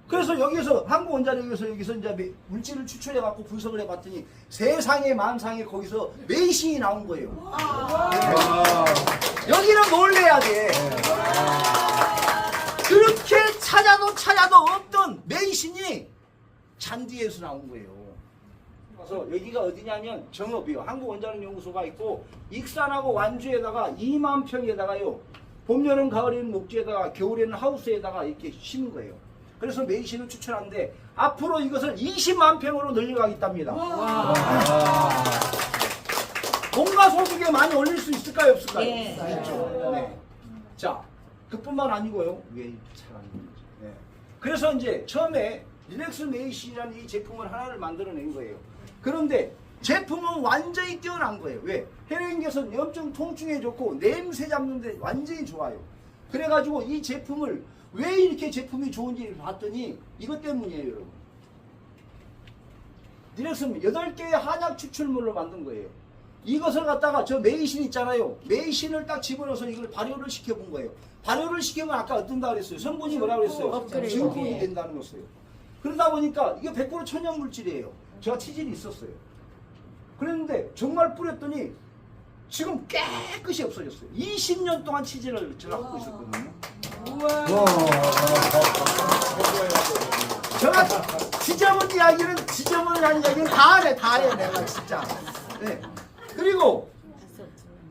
그래서 여기서 한국 원자력에서 여기서 이제 물질을 추출해 갖고 분석을 해봤더니 세상에 만상에 거기서 메이신이 나온 거예요. 여기는 놀래야 돼. 그렇게 찾아도 없던 메이신이 잔디에서 나온 거예요. 그래서 여기가 어디냐면 정읍이요. 한국원자력연구소가 있고 익산하고 완주에다가 2만 평에다가요. 봄, 여름, 가을에는 녹지에다가 겨울에는 하우스에다가 이렇게 심은 거예요. 그래서 메이시는 추천하는데 앞으로 이것을 20만 평으로 늘려가겠답니다. 공가 소득에 많이 올릴 수 있을까요? 없을까요? 네. 있죠. 네. 자, 그뿐만 아니고요. 왜 잘하는 거죠? 네. 그래서 이제 처음에 리렉스 메이시라는 이 제품을 하나를 만들어낸 거예요. 그런데 제품은 완전히 뛰어난 거예요. 왜? 혈액개선 염증 통증에 좋고 냄새 잡는데 완전히 좋아요. 그래가지고 이 제품을 왜 이렇게 제품이 좋은지 봤더니 이것 때문이에요, 여러분. 리렉스는 8개의 한약 추출물로 만든 거예요. 이것을 갖다가 저 메이신 있잖아요. 메이신을 딱 집어넣어서 이걸 발효를 시켜본 거예요. 발효를 시키면 아까 어떤다 그랬어요? 성분이 뭐라고 그랬어요? 증폭이 된다는 거였어요. 그러다 보니까 이게 100% 천연 물질이에요. 제가 치질이 있었어요. 그랬는데 정말 뿌렸더니 지금 깨끗이 없어졌어요. 20년 동안 치질을 제가 갖고 있었거든요. 제가 지저분한 이야기는 다 해 내가 진짜. 네. 그리고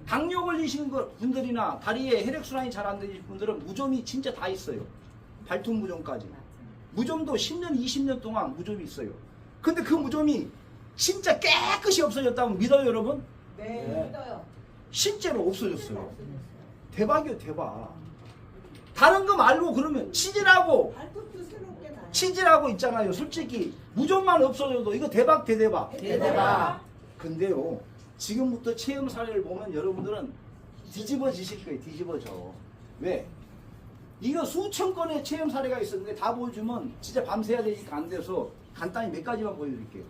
당뇨 걸리신 분들이나 다리에 혈액순환이 잘 안 되신 분들은 무좀이 진짜 다 있어요. 발톱 무좀까지. 무좀도 10년, 20년 동안 무좀이 있어요. 근데 그 무좀이 진짜 깨끗이 없어졌다면 믿어요, 여러분? 네. 믿어요. 실제로 없어졌어요. 대박이요, 대박. 다른 거 말고 그러면 치질하고 있잖아요. 솔직히 무좀만 없어져도 이거 대박 대대박. 대박. 근데요, 지금부터 체험 사례를 보면 여러분들은 뒤집어지실 거예요. 뒤집어져. 왜? 이거 수천 건의 체험 사례가 있었는데 다 보여주면 진짜 밤새야 되니까 안 돼서 간단히 몇 가지만 보여드릴게요.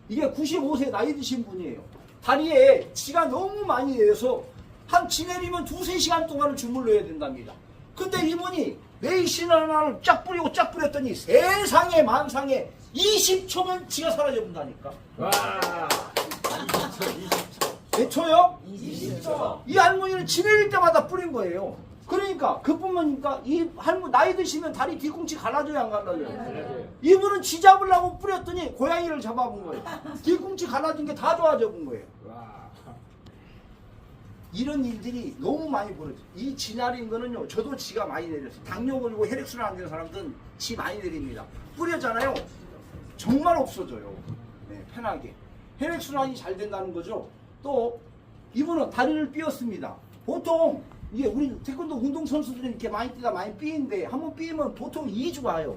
이게 95세 나이 드신 분이에요. 다리에 지가 너무 많이 내려서 한 지내리면 2-3시간 동안을 주물러야 된답니다. 근데 이분이 메이신 하나를 쫙 뿌렸더니 세상에 만상에 20초면 지가 사라져 본다니까. 와. 몇 초요? 20초. 이 할머니는 지내릴 때마다 뿌린 거예요. 그러니까 그뿐만이니까 이 할머니 나이 드시면 다리 뒤꿈치 갈라져요, 안 갈라져요? 이분은 쥐 잡으려고 뿌렸더니 고양이를 잡아본 거예요. 뒤꿈치 갈라진 게 다 좋아져 본 거예요. 와. 이런 일들이 너무 많이 벌어져요. 이 쥐 내린 거는요, 저도 지가 많이 내렸어요. 당뇨 걸리고 혈액순환 안 되는 사람들은 쥐 많이 내립니다. 뿌렸잖아요. 정말 없어져요. 네, 편하게. 혈액순환이 잘 된다는 거죠. 또 이분은 다리를 삐었습니다. 보통 이게 우리 태권도 운동선수들이 이렇게 많이 뛰다 많이 삐인데 한번 삐면 보통 2주 와요.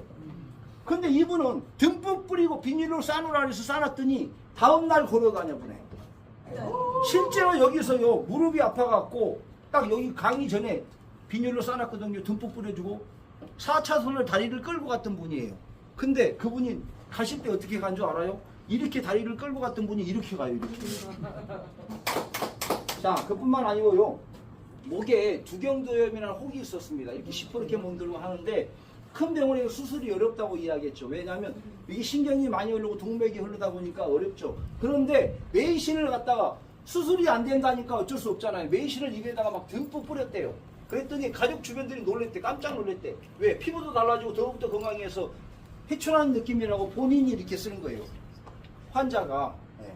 근데 이분은 듬뿍 뿌리고 비닐로 싸놓으라 해서 싸놨더니 다음날 걸어다녀 보네. 실제로 여기서요, 무릎이 아파갖고 딱 여기 강의 전에 비닐로 싸놨거든요. 듬뿍 뿌려주고 4차선을 다리를 끌고 갔던 분이에요. 근데 그분이 가실 때 어떻게 간 줄 알아요? 이렇게 다리를 끌고 갔던 분이 이렇게 가요. 이렇게. 자, 그뿐만 아니고요, 목에 두경도염이라는 혹이 있었습니다. 이렇게 시퍼렇게 몸들고 하는데 큰 병원에 수술이 어렵다고 이야기했죠. 왜냐하면 이게 신경이 많이 흐르고 동맥이 흐르다 보니까 어렵죠. 그런데 메이신을 갖다가 수술이 안 된다니까 어쩔 수 없잖아요. 메이신을 입에다가 막 듬뿍 뿌렸대요. 그랬더니 가족 주변들이 놀랬대. 깜짝 놀랬대. 왜? 피부도 달라지고 더욱더 건강해서 회춘하는 느낌이라고 본인이 이렇게 쓰는 거예요. 환자가. 네.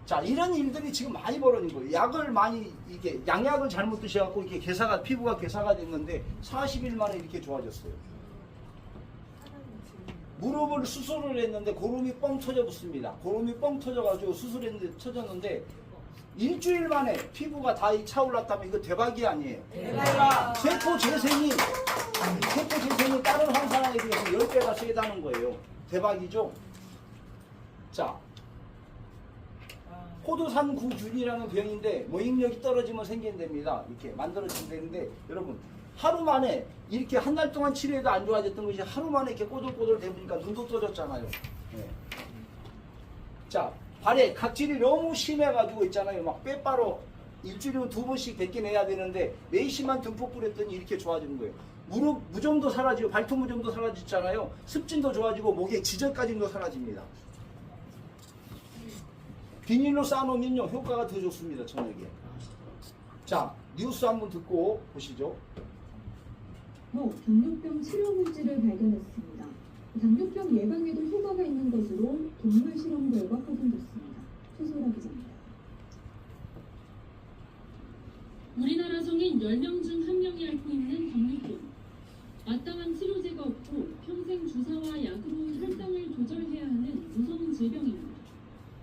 자, 이런 일들이 지금 많이 벌어진 거예요. 약을 많이, 이게 양약을 잘못 드셔갖고 이렇게 피부가 괴사가 됐는데 40일 만에 이렇게 좋아졌어요. 무릎을 수술을 했는데 고름이 뻥 터져 붙습니다. 고름이 뻥 터져가지고 수술했는데 터졌는데 일주일 만에 피부가 다 차올랐다면 이거 대박이 아니에요. 대박. 세포 재생이 다른 항산화에 비해서 10배가 세다는 거예요. 대박이죠? 자, 호두산구균이라는 병인데 모임력이 떨어지면 생긴답니다. 이렇게 만들어진다는데 여러분, 하루 만에 이렇게 한 달 동안 치료해도 안 좋아졌던 것이 하루 만에 이렇게 꼬들꼬들 대보니까 눈도 떠졌잖아요. 네. 자, 발에 각질이 너무 심해가지고 있잖아요. 막 빼빠로 일주일에 2번씩 벗겨내야 되는데 메이신만 듬뿍 뿌렸더니 이렇게 좋아지는 거예요. 무릎 무좀도 사라지고 발톱 무좀도 사라졌잖아요. 습진도 좋아지고 목에 지절까지도 사라집니다. 비닐로 싸놓으면요, 효과가 더 좋습니다. 저녁에. 자, 뉴스 한번 듣고 보시죠. 목 경련병 치료 물질을 발견했습니다. 당뇨병 예방에도 효과가 있는 것으로 동물 실험 결과 확인됐습니다. 최소라 기자입니다. 우리나라 성인 10명 중 1명이 앓고 있는 당뇨병. 마땅한 치료제가 없고 평생 주사와 약으로 혈당을 조절해야 하는 무서운 질병입니다.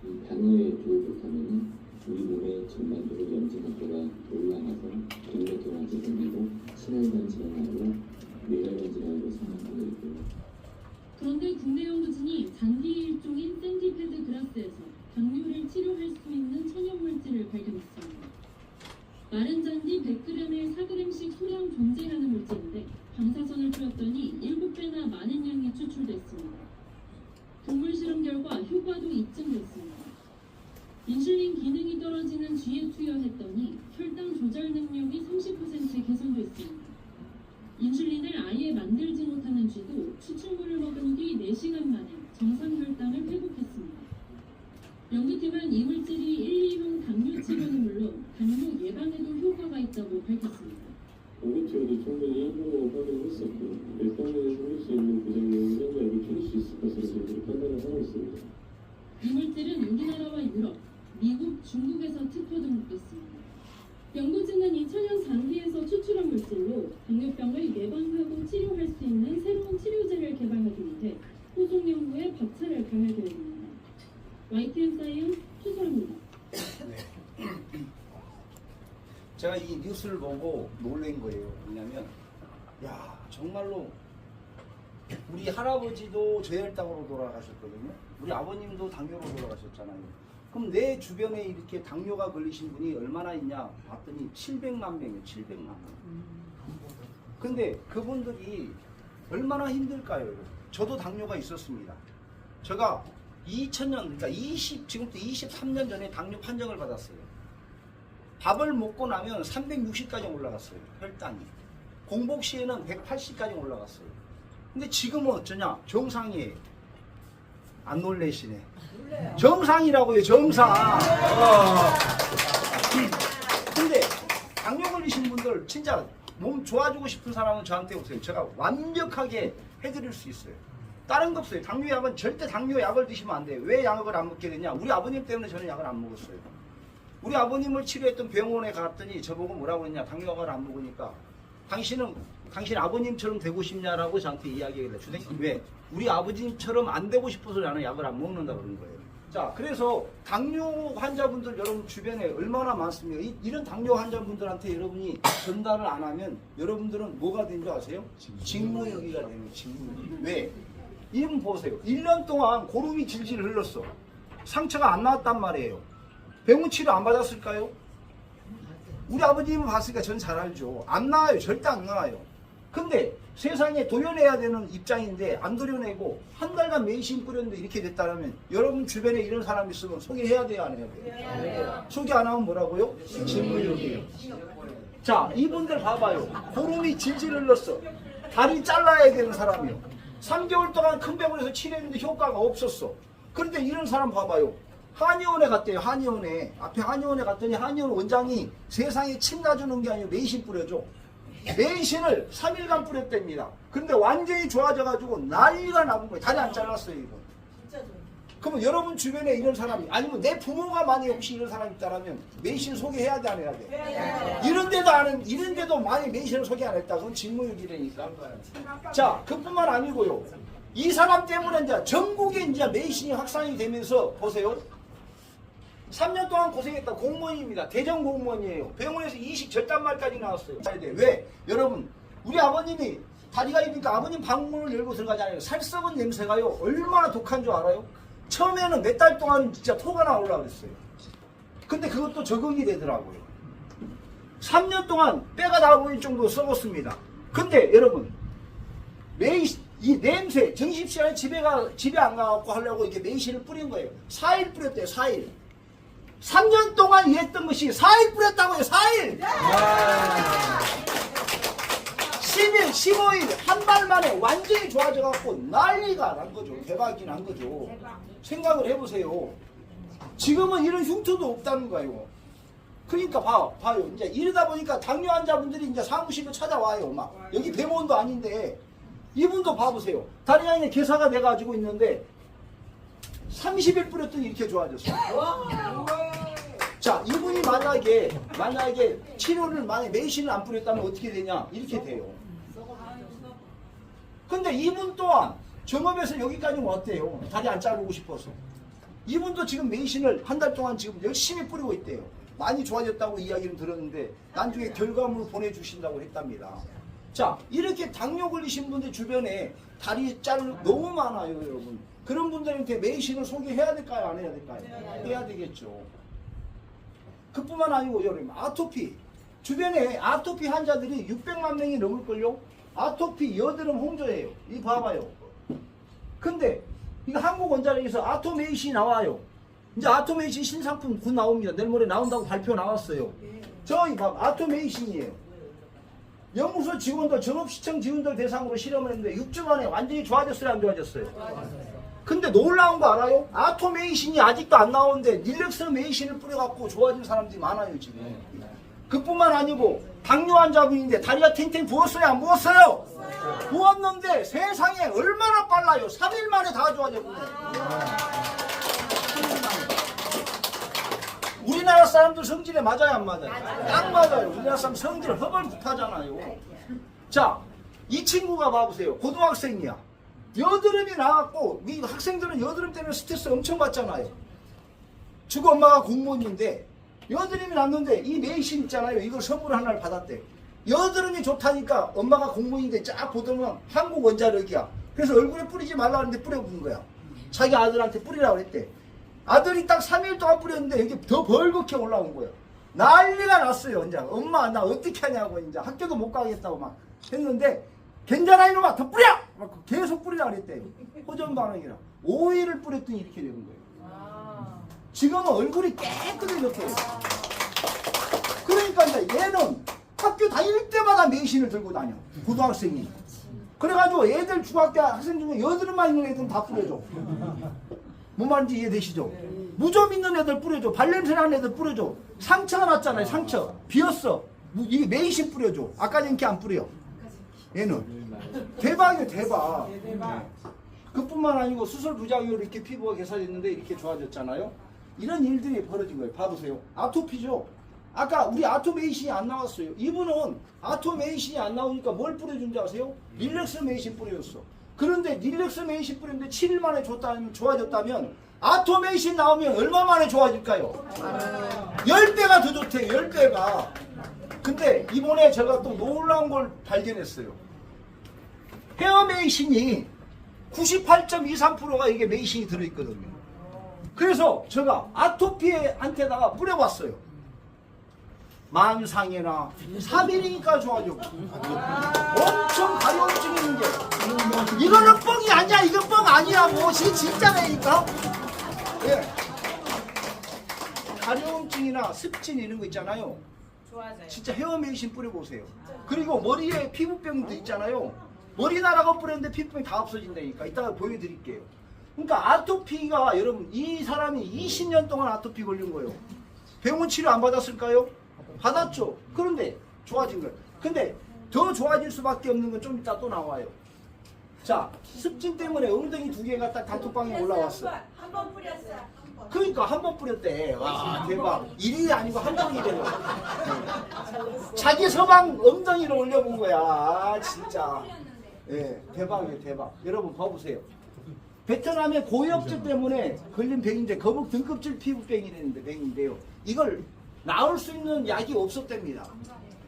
이 당뇨에 조급하면 우리 몸의 전반적으로 염증 각도가 올라가서 동맥경화증이 생기고 심혈관 질환으로 뇌혈관 질환으로 사망하게 되고요. 그런데 국내 연구진이 잔디의 일종인 샌디패드 그라스에서 당뇨를 치료할 수 있는 천연물질을 발견했습니다. 마른 잔디 100g에 4g씩 소량 존재하는 물질인데 방사선을 뿌렸더니 7배나 많은 양이 추출됐습니다. 동물 실험 결과 효과도 입증됐습니다. 인슐린 기능이 떨어지는 쥐에 투여했더니 혈당 조절 능력이 30% 개선됐습니다. 인슐린을 아예 만들지 못하는 쥐도 추출물을 먹은 뒤 4시간 만에 정상 혈당을 회복했습니다. 연구팀은 이 물질이 1, 2형 당뇨 치료는 물론 당뇨 예방에도 효과가 있다고 밝혔습니다. 연구체에도 충분히 효능을 확인했었고 일상내에 생길 수 있는 부작용을 현저하게 줄일 수 있을 것으로 저희들이 판단을 하고 있습니다. 이 물질은 우리나라와 유럽, 미국, 중국에서 특허 등록됐습니다. 연구진은 2000년 잔디에서 추출한 물질로 당뇨병을 예방하고 치료할 수 있는 새로운 치료제를 개발하기 위해 후속 연구에 박차를 가할 계획입니다. YTN 사이언스 최소라입니다. 제가 이 뉴스를 보고 놀란 거예요. 왜냐면 야 정말로 우리 할아버지도 저혈당으로 돌아가셨거든요. 우리 아버님도 당뇨로 돌아가셨잖아요. 그럼 내 주변에 이렇게 당뇨가 걸리신 분이 얼마나 있냐 봤더니 700만 명이에요. 700만 명. 근데 그분들이 얼마나 힘들까요? 저도 당뇨가 있었습니다. 제가 2000년, 그러니까 지금부터 23년 전에 당뇨 판정을 받았어요. 밥을 먹고 나면 360까지 올라갔어요. 혈당이. 공복 시에는 180까지 올라갔어요. 근데 지금은 어쩌냐? 정상이에요. 안 놀래시네. 정상이라고요, 정상. 근데 당뇨 걸리신 분들 진짜 몸 좋아지고 싶은 사람은 저한테 오세요. 제가 완벽하게 해드릴 수 있어요. 다른 거 없어요. 당뇨약은 절대 당뇨약을 드시면 안 돼요. 왜 약을 안 먹게 되냐? 우리 아버님 때문에 저는 약을 안 먹었어요. 우리 아버님을 치료했던 병원에 갔더니 저보고 뭐라고 했냐? 당뇨약을 안 먹으니까 당신 아버님처럼 되고 싶냐라고 저한테 이야기를 해요. 왜? 우리 아버님처럼 안 되고 싶어서 나는 약을 안 먹는다 그러는 거예요. 자, 그래서 당뇨 환자분들 여러분 주변에 얼마나 많습니까? 이런 당뇨 환자분들한테 여러분이 전달을 안 하면 여러분들은 뭐가 된 줄 아세요? 직무유기가 되는 직무유기. 왜? 이분 보세요. 1년 동안 고름이 질질 흘렀어. 상처가 안 나왔단 말이에요. 병원 치료 안 받았을까요? 우리 아버님은 봤으니까 전 잘 알죠. 안 나와요. 절대 안 나와요. 근데 세상에 도려내야 되는 입장인데 안 도려내고 한 달간 메이신 뿌렸는데 이렇게 됐다면 여러분 주변에 이런 사람이 있으면 소개해야 돼요, 안 해야 돼요? 소개 안 하면 뭐라고요? 직무유기예요. 자, 이분들 봐봐요. 고름이 질질 흘렀어. 다리 잘라야 되는 사람이요. 3개월 동안 큰 병원에서 치료했는데 효과가 없었어. 그런데 이런 사람 봐봐요. 한의원에 갔대요. 한의원에. 앞에 한의원에 갔더니 한의원 원장이 세상에 침 놔주는 게 아니고 메이신 뿌려줘. 메이신을 3일간 뿌렸답니다. 근데 완전히 좋아져가지고 난리가 나는 거예요. 다리 안 잘랐어요, 이거. 그러면 여러분 주변에 이런 사람이, 아니면 내 부모가 만약에 혹시 이런 사람이 있다면 메이신 소개해야 돼, 안 해야 돼? 이런데도 많이 메이신을 소개 안 했다. 그건 직무유기라니까. 자, 그뿐만 아니고요. 이 사람 때문에 이제 전국에 이제 메이신이 확산이 되면서 보세요. 3년 동안 고생했다. 공무원입니다. 대전 공무원이에요. 병원에서 이식 절단말까지 나왔어요. 왜? 여러분, 우리 아버님이 다리가 이니까 아버님 방문을 열고 들어가잖아요. 살썩은 냄새가요. 얼마나 독한 줄 알아요? 처음에는 몇 달 동안 진짜 토가 나오려고 그랬어요. 근데 그것도 적응이 되더라고요. 3년 동안 빼가 나올 정도로 썩었습니다. 근데 여러분, 이 냄새, 정신시간에 집에 안 가갖고 하려고 이렇게 메이신을 뿌린 거예요. 4일 뿌렸대요, 4일. 3년 동안 일했던 것이 4일 뿌렸다고요, 4일! 10일, 15일, 한 달 만에 완전히 좋아져갖고 난리가 난 거죠. 대박이 난 거죠. 생각을 해보세요. 지금은 이런 흉터도 없다는 거예요. 그러니까 봐요. 이제 이러다 보니까 당뇨 환자분들이 이제 사무실로 찾아와요. 막 여기 병원도 아닌데 이분도 봐보세요. 다리 안에 개사가 돼가지고 있는데 30일 뿌렸더니 이렇게 좋아졌어요. 자, 이분이 만약에 치료를 메이신을 안 뿌렸다면 어떻게 되냐? 이렇게 돼요. 근데 이분 또한 정읍에서 여기까지 왔대요. 다리 안 자르고 싶어서. 이분도 지금 메이신을 한 달 동안 지금 열심히 뿌리고 있대요. 많이 좋아졌다고 이야기를 들었는데 나중에 결과물을 보내주신다고 했답니다. 자, 이렇게 당뇨 걸리신 분들 주변에 다리 자르는 너무 많아요, 여러분. 그런 분들한테 메이신을 소개해야 될까요? 안 해야 될까요? 해야 되겠죠. 그뿐만 아니고 여러분, 아토피. 주변에 아토피 환자들이 600만 명이 넘을걸요? 아토피 여드름 홍조예요. 이 봐봐요. 근데 이거 한국원자력에서 아토메이신이 나와요. 이제 아토메이신 신상품 곧 나옵니다. 내일 모레 나온다고 발표 나왔어요. 저희 아토메이신이에요. 연구소 직원들, 전업시청 직원들 대상으로 실험을 했는데 6주 만에 완전히 좋아졌어요, 안 좋아졌어요? 근데 놀라운 거 알아요? 아토메이신이 아직도 안 나오는데 릴렉스메이신을 뿌려갖고 좋아진 사람들이 많아요, 지금. 그뿐만 아니고 당뇨 환자분인데 다리가 탱탱 부었어요, 안 부었어요? 부었는데 세상에 얼마나 빨라요. 3일 만에 다 좋아졌군요. 우리나라 사람들 성질에 맞아요, 안 맞아요? 딱 맞아요. 우리나라 사람 성질 허벌못하잖아요. 자, 이 친구가 봐보세요. 고등학생이야. 여드름이 나왔고, 이 학생들은 여드름 때문에 스트레스 엄청 받잖아요. 주고 엄마가 공무원인데 여드름이 났는데 이 메이신 있잖아요. 이걸 선물 하나를 받았대. 여드름이 좋다니까 엄마가 공무원인데 쫙 보더만 한국원자력이야. 그래서 얼굴에 뿌리지 말라는데 뿌려본 거야. 자기 아들한테 뿌리라고 그랬대. 아들이 딱 3일 동안 뿌렸는데 이게 더 벌겋게 올라온 거예요. 난리가 났어요. 이제 엄마 나 어떻게 하냐고 이제 학교도 못 가겠다고 막 했는데 괜찮아 이놈아 더 뿌려! 막 계속 뿌리라고 그랬대요. 호전 반응이라 5일을 뿌렸더니 이렇게 되는 거예요. 지금은 얼굴이 깨끗해졌대요. 그러니까 이제 얘는 학교 다닐 때마다 메이신을 들고 다녀. 고등학생이. 그래가지고 애들 중학교 학생 중에 여드름만 있는 애들은 다 뿌려줘. 뭔 말인지 이해되시죠? 무좀 있는 애들 뿌려줘. 발냄새 나는 애들 뿌려줘. 상처가 났잖아요. 상처. 비었어. 이게 메이신 뿌려줘. 아까 전에 안 뿌려. 얘는. 대박이에요. 대박. 그뿐만 아니고 수술 부작용으로 이렇게 피부가 개선했는데 이렇게 좋아졌잖아요. 이런 일들이 벌어진 거예요. 봐보세요. 아토피죠. 아까 우리 아토메이신이 안 나왔어요. 이분은 아토메이신이 안 나오니까 뭘 뿌려준 줄 아세요? 릴렉스메이신 뿌려줬어. 그런데 릴렉스메이신 뿌렸는데 7일 만에 좋아졌다면 아토메이신 나오면 얼마 만에 좋아질까요? 10배가 더 좋대요. 10배가. 근데 이번에 제가 또 놀라운 걸 발견했어요. 헤어메이신이 98.23%가 이게 메이신이 들어있거든요. 그래서 제가 아토피한테다가 뿌려봤어요. 만상이나 3일이니까 좋아져. 엄청 가려움증 있는 게. 이거는 뻥이 아니야. 이거 뻥 아니라고. 진짜라니까. 예. 가려움증이나 습진 이런 거 있잖아요. 좋아져요. 진짜 헤어메이신 뿌려보세요. 그리고 머리에 피부병도 있잖아요. 머리 나라고 뿌렸는데 피부병이 다 없어진다니까. 이따가 보여드릴게요. 그러니까 아토피가 여러분 이 사람이 20년 동안 아토피 걸린 거예요. 병원 치료 안 받았을까요? 받았죠. 그런데 좋아진 거예요. 근데 더 좋아질 수밖에 없는 건 좀 이따 또 나와요. 자, 습진 때문에 엉덩이 두 개가 딱 단톡방에 올라왔어. 한번 뿌렸어요. 그러니까 한 번 뿌렸대. 와 대박. 일이 아니고 한 번이 되는 자기 서방 엉덩이를 올려본 거야. 아, 진짜. 예, 대박이에요, 대박. 여러분 봐보세요. 베트남의 고엽질 때문에 걸린 병인데 거북 등껍질 피부병이라는데 병인데요. 이걸 나을 수 있는 약이 없었답니다.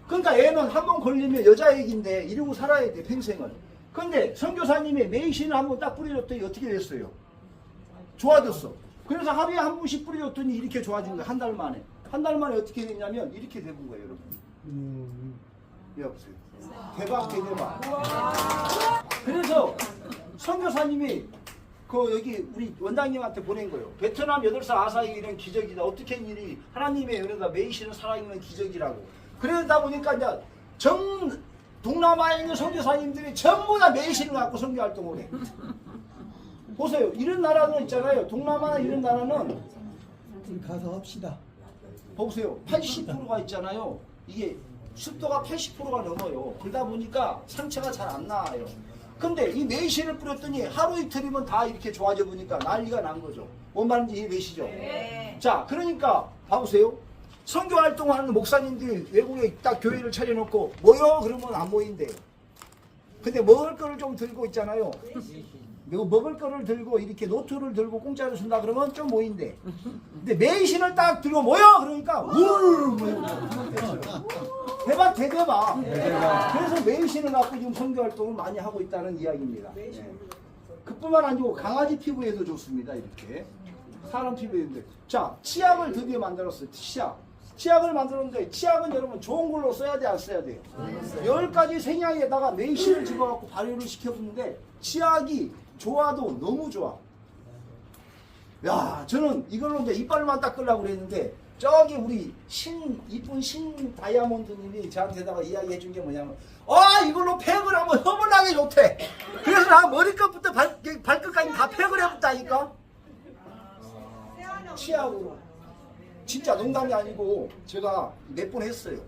그러니까 얘는 한 번 걸리면 여자애기인데 이러고 살아야 돼 평생을. 근데 선교사님이 메이신을 한 번 딱 뿌려줬더니 어떻게 됐어요? 좋아졌어. 그래서 하루에 한 번씩 뿌려줬더니 이렇게 좋아진 거예요. 한 달 만에. 한 달 만에 어떻게 됐냐면 이렇게 된 거예요, 여러분. 여보세요. 대박, 대박. 그래서 선교사님이 여기 우리 원장님한테 보낸 거예요. 베트남 8살 아사히 일은 기적이다. 어떻게 일이 하나님의 은혜다. 메이신은 살아있는 기적이라고. 그러다 보니까 이제 전 동남아에 있는 선교사님들이 전부 다 메이신을 갖고 선교 활동을 해. 보세요. 이런 나라는 있잖아요. 동남아나 이런 나라는 가서 합시다. 보세요. 80%가 있잖아요. 이게 습도가 80%가 넘어요. 그러다 보니까 상처가 잘 안 나와요. 근데 이 매실을 뿌렸더니 하루 이틀이면 다 이렇게 좋아져 보니까 난리가 난 거죠. 뭔 말인지 이해되시죠? 네. 자, 그러니까 봐보세요. 선교 활동하는 목사님들이 외국에 딱 교회를 차려놓고 모여 그러면 안 모인대요. 근데 먹을 거를 좀 들고 있잖아요. 그리고 먹을 거를 들고 이렇게 노트를 들고 공짜로 준다 그러면 좀 모인대. 근데 매신을 딱 들고 모여 그러니까 우르르 모여. 대박 대대박. 그래서 매신을 갖고 지금 선교 활동을 많이 하고 있다는 이야기입니다. 네. 그뿐만 아니고 강아지 피부에도 좋습니다. 이렇게 사람 피부에도. 자, 치약을 드디어 만들었어요. 치약을 만들었는데 치약은 여러분 좋은 걸로 써야 돼, 안 써야 돼요? 10가지 생약에다가 매실을 집어갖고 발효를 시켜보는데 치약이 좋아도 너무 좋아. 야, 저는 이걸로 이제 이빨만 닦으려고 그랬는데 저기 우리 이쁜 신 다이아몬드님이 저한테다가 이야기해 준 게 뭐냐면 이걸로 팩을 하면 허물나게 좋대. 그래서 나 머리끝부터 발끝까지 다 팩을 해봤다니까. 치약으로. 진짜 농담이 아니고 제가 몇 번 했어요.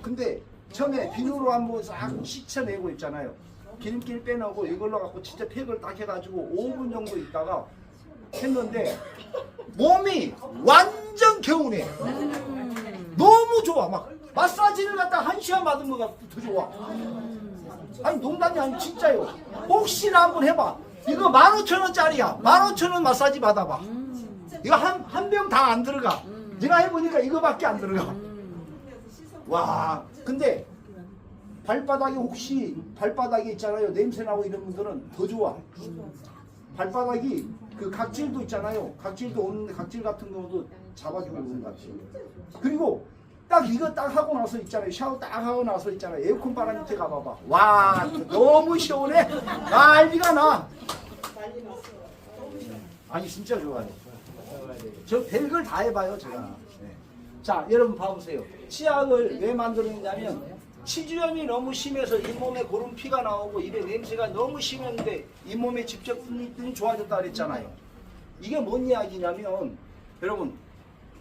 근데 처음에 비누로 한번 싹 씻어내고 있잖아요. 기름기를 빼놓고 이걸로 갖고 진짜 팩을 딱 해가지고 5분 정도 있다가 했는데 몸이 완전 개운해. 너무 좋아. 막 마사지를 갖다 1시간 받은 것 같고 더 좋아. 아니 농담이 아니고 진짜요. 혹시나 한번 해봐. 이거 15,000원짜리야. 15,000원 마사지 받아봐. 이거 한 병 다 안 들어가. 내가 해보니까 이거밖에 안 들어가. 와, 근데 발바닥에 혹시 발바닥에 있잖아요. 냄새나고 이런 분들은 더 좋아. 발바닥이 그 각질도 있잖아요. 각질도 오는데 각질 같은 경우도 잡아주고 있는 것 같아요. 그리고 딱 이거 딱 하고 나서 있잖아요. 샤워 딱 하고 나서 있잖아요. 에어컨 바람 밑에 가봐봐. 와, 너무 시원해. 난리가 나. 아니 진짜 좋아요. 저 별걸 다 해봐요 제가. 네. 자, 여러분 봐보세요. 치약을 왜 만들었냐면 치주염이 너무 심해서 잇몸에 고름 피가 나오고 입에 냄새가 너무 심했는데 잇몸에 직접 뿌리더니 좋아졌다 그랬잖아요. 이게 뭔 이야기냐면 여러분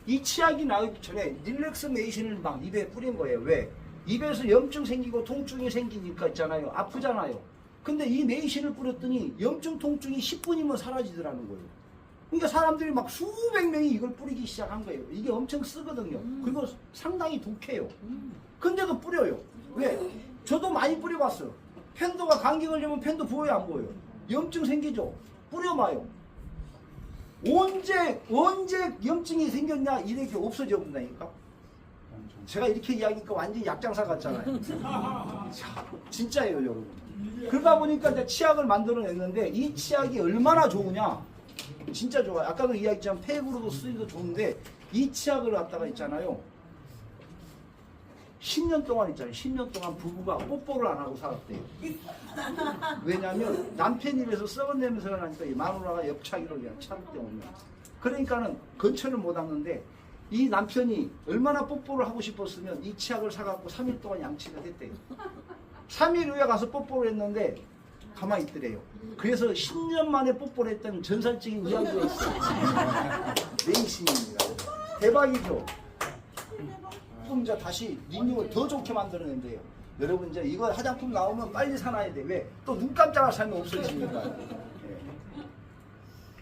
이 치약이 나오기 전에 릴렉스 메이신을 막 입에 뿌린 거예요. 왜? 입에서 염증 생기고 통증이 생기니까 있잖아요. 아프잖아요. 근데 이 메이신을 뿌렸더니 염증 통증이 10분이면 사라지더라는 거예요. 그러니까 사람들이 막 수백 명이 이걸 뿌리기 시작한 거예요. 이게 엄청 쓰거든요. 그리고 상당히 독해요. 근데도 뿌려요. 왜? 저도 많이 뿌려봤어요. 팬더가 감기 걸리면 팬더 부어요, 안 부어요? 염증 생기죠? 뿌려봐요. 언제 염증이 생겼냐? 이렇게 없어져 본다니까. 제가 이렇게 이야기하니까 완전히 약장사 같잖아요. 자, 진짜예요, 여러분. 그러다 보니까 이제 치약을 만들어냈는데 이 치약이 얼마나 좋으냐? 진짜 좋아요. 아까도 이야기했지만 팩으로도 쓰기도 좋은데 이 치약을 갖다가 있잖아요. 10년 동안 있잖아요. 10년 동안 부부가 뽀뽀를 안 하고 살았대요. 왜냐하면 남편 입에서 썩은 냄새가 나니까 이 마누라가 옆차기를 그냥 참을 때 오면 그러니까는 근처를 못 왔는데 이 남편이 얼마나 뽀뽀를 하고 싶었으면 이 치약을 사갖고 3일 동안 양치를 했대요. 3일 후에 가서 뽀뽀를 했는데 가만히 있더래요. 그래서 10년 만에 뽀뽀를 했던 전설적인 이야기가 있어요. 메이신입니다. 대박이죠? 좀 이제 다시 리뉴얼 더 좋게 만들어낸대요. 여러분 이제 이거 화장품 나오면 빨리 사놔야 돼. 왜? 또 눈 깜짝할 살면 없어지니까. 네.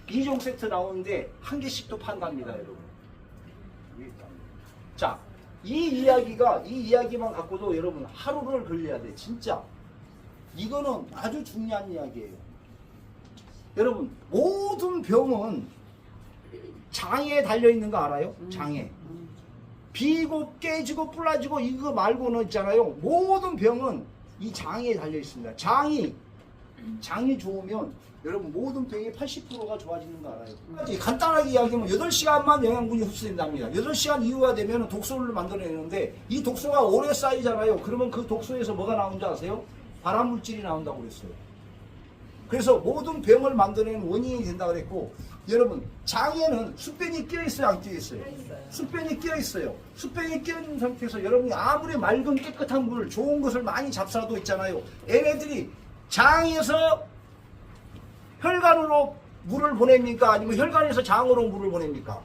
2종 세트 나오는데 한 개씩 또 판답니다, 여러분. 자, 이 이야기만 갖고도 여러분 하루를 걸려야 돼, 진짜. 이거는 아주 중요한 이야기예요. 여러분, 모든 병은 장애에 달려있는 거 알아요? 장애. 비고 깨지고 불라지고 이거 말고는 있잖아요. 모든 병은 이 장애에 달려있습니다. 장이 좋으면 여러분 모든 병의 80%가 좋아지는 거 알아요? 간단하게 이야기하면 8시간만 영양분이 흡수된답니다. 8시간 이후가 되면 독소를 만들어내는데 이 독소가 오래 쌓이잖아요. 그러면 그 독소에서 뭐가 나오는지 아세요? 발암물질이 나온다고 그랬어요. 그래서 모든 병을 만드는 원인이 된다고 그랬고, 여러분 장에는 숫변이 끼어있어요, 안 끼어있어요? 숫변이 끼어있어요. 숫변이 끼어있는 상태에서 여러분이 아무리 맑은 깨끗한 물, 좋은 것을 많이 잡숴도 있잖아요. 얘네들이 장에서 혈관으로 물을 보냅니까? 아니면 혈관에서 장으로 물을 보냅니까?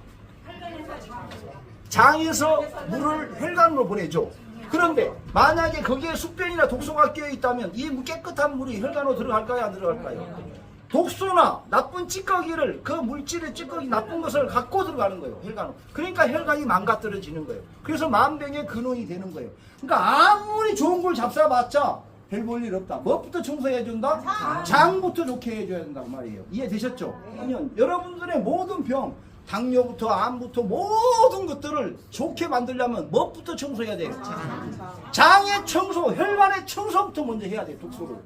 장에서 물을 혈관으로 보내죠. 그런데 만약에 거기에 숙변이나 독소가 끼어 있다면 이 깨끗한 물이 혈관으로 들어갈까요, 안 들어갈까요? 독소나 나쁜 찌꺼기를, 그 물질의 찌꺼기 나쁜 것을 갖고 들어가는 거예요, 혈관으로. 그러니까 혈관이 망가뜨려지는 거예요. 그래서 만병의 근원이 되는 거예요. 그러니까 아무리 좋은 걸 잡숴봤자 별 볼 일 없다. 뭐부터 청소해 준다? 장부터 좋게 해줘야 된다고 말이에요. 이해되셨죠? 그러면 여러분들의 모든 병, 당뇨부터 암부터 모든 것들을 좋게 만들려면 뭐부터 청소해야 돼요? 장의 청소, 혈관의 청소부터 먼저 해야 돼요, 독소를.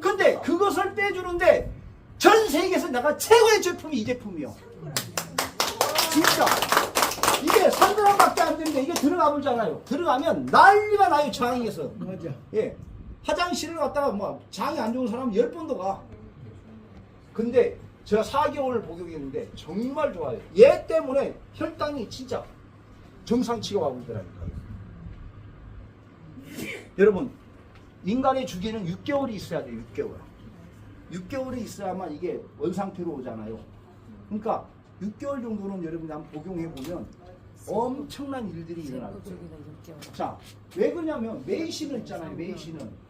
근데 그것을 빼주는데 전 세계에서 내가 최고의 제품이 이 제품이요. 진짜. 이게 3g밖에 안 되는데 이게 들어가 보잖아요. 들어가면 난리가 나요, 장에서. 맞아. 예. 화장실을 갔다가 뭐 장이 안 좋은 사람은 10번도 가. 근데 제가 4개월을 복용했는데 정말 좋아요. 얘 때문에 혈당이 진짜 정상치가 와고 있더라니까요. 여러분, 인간의 주기는 6개월이 있어야 돼요. 6개월. 6개월이 있어야만 이게 원상태로 오잖아요. 그러니까 6개월 정도는 여러분이 한번 복용해보면 엄청난 일들이 일어날 거예요. 자, 왜 그러냐면 메이신은 있잖아요. 메이신은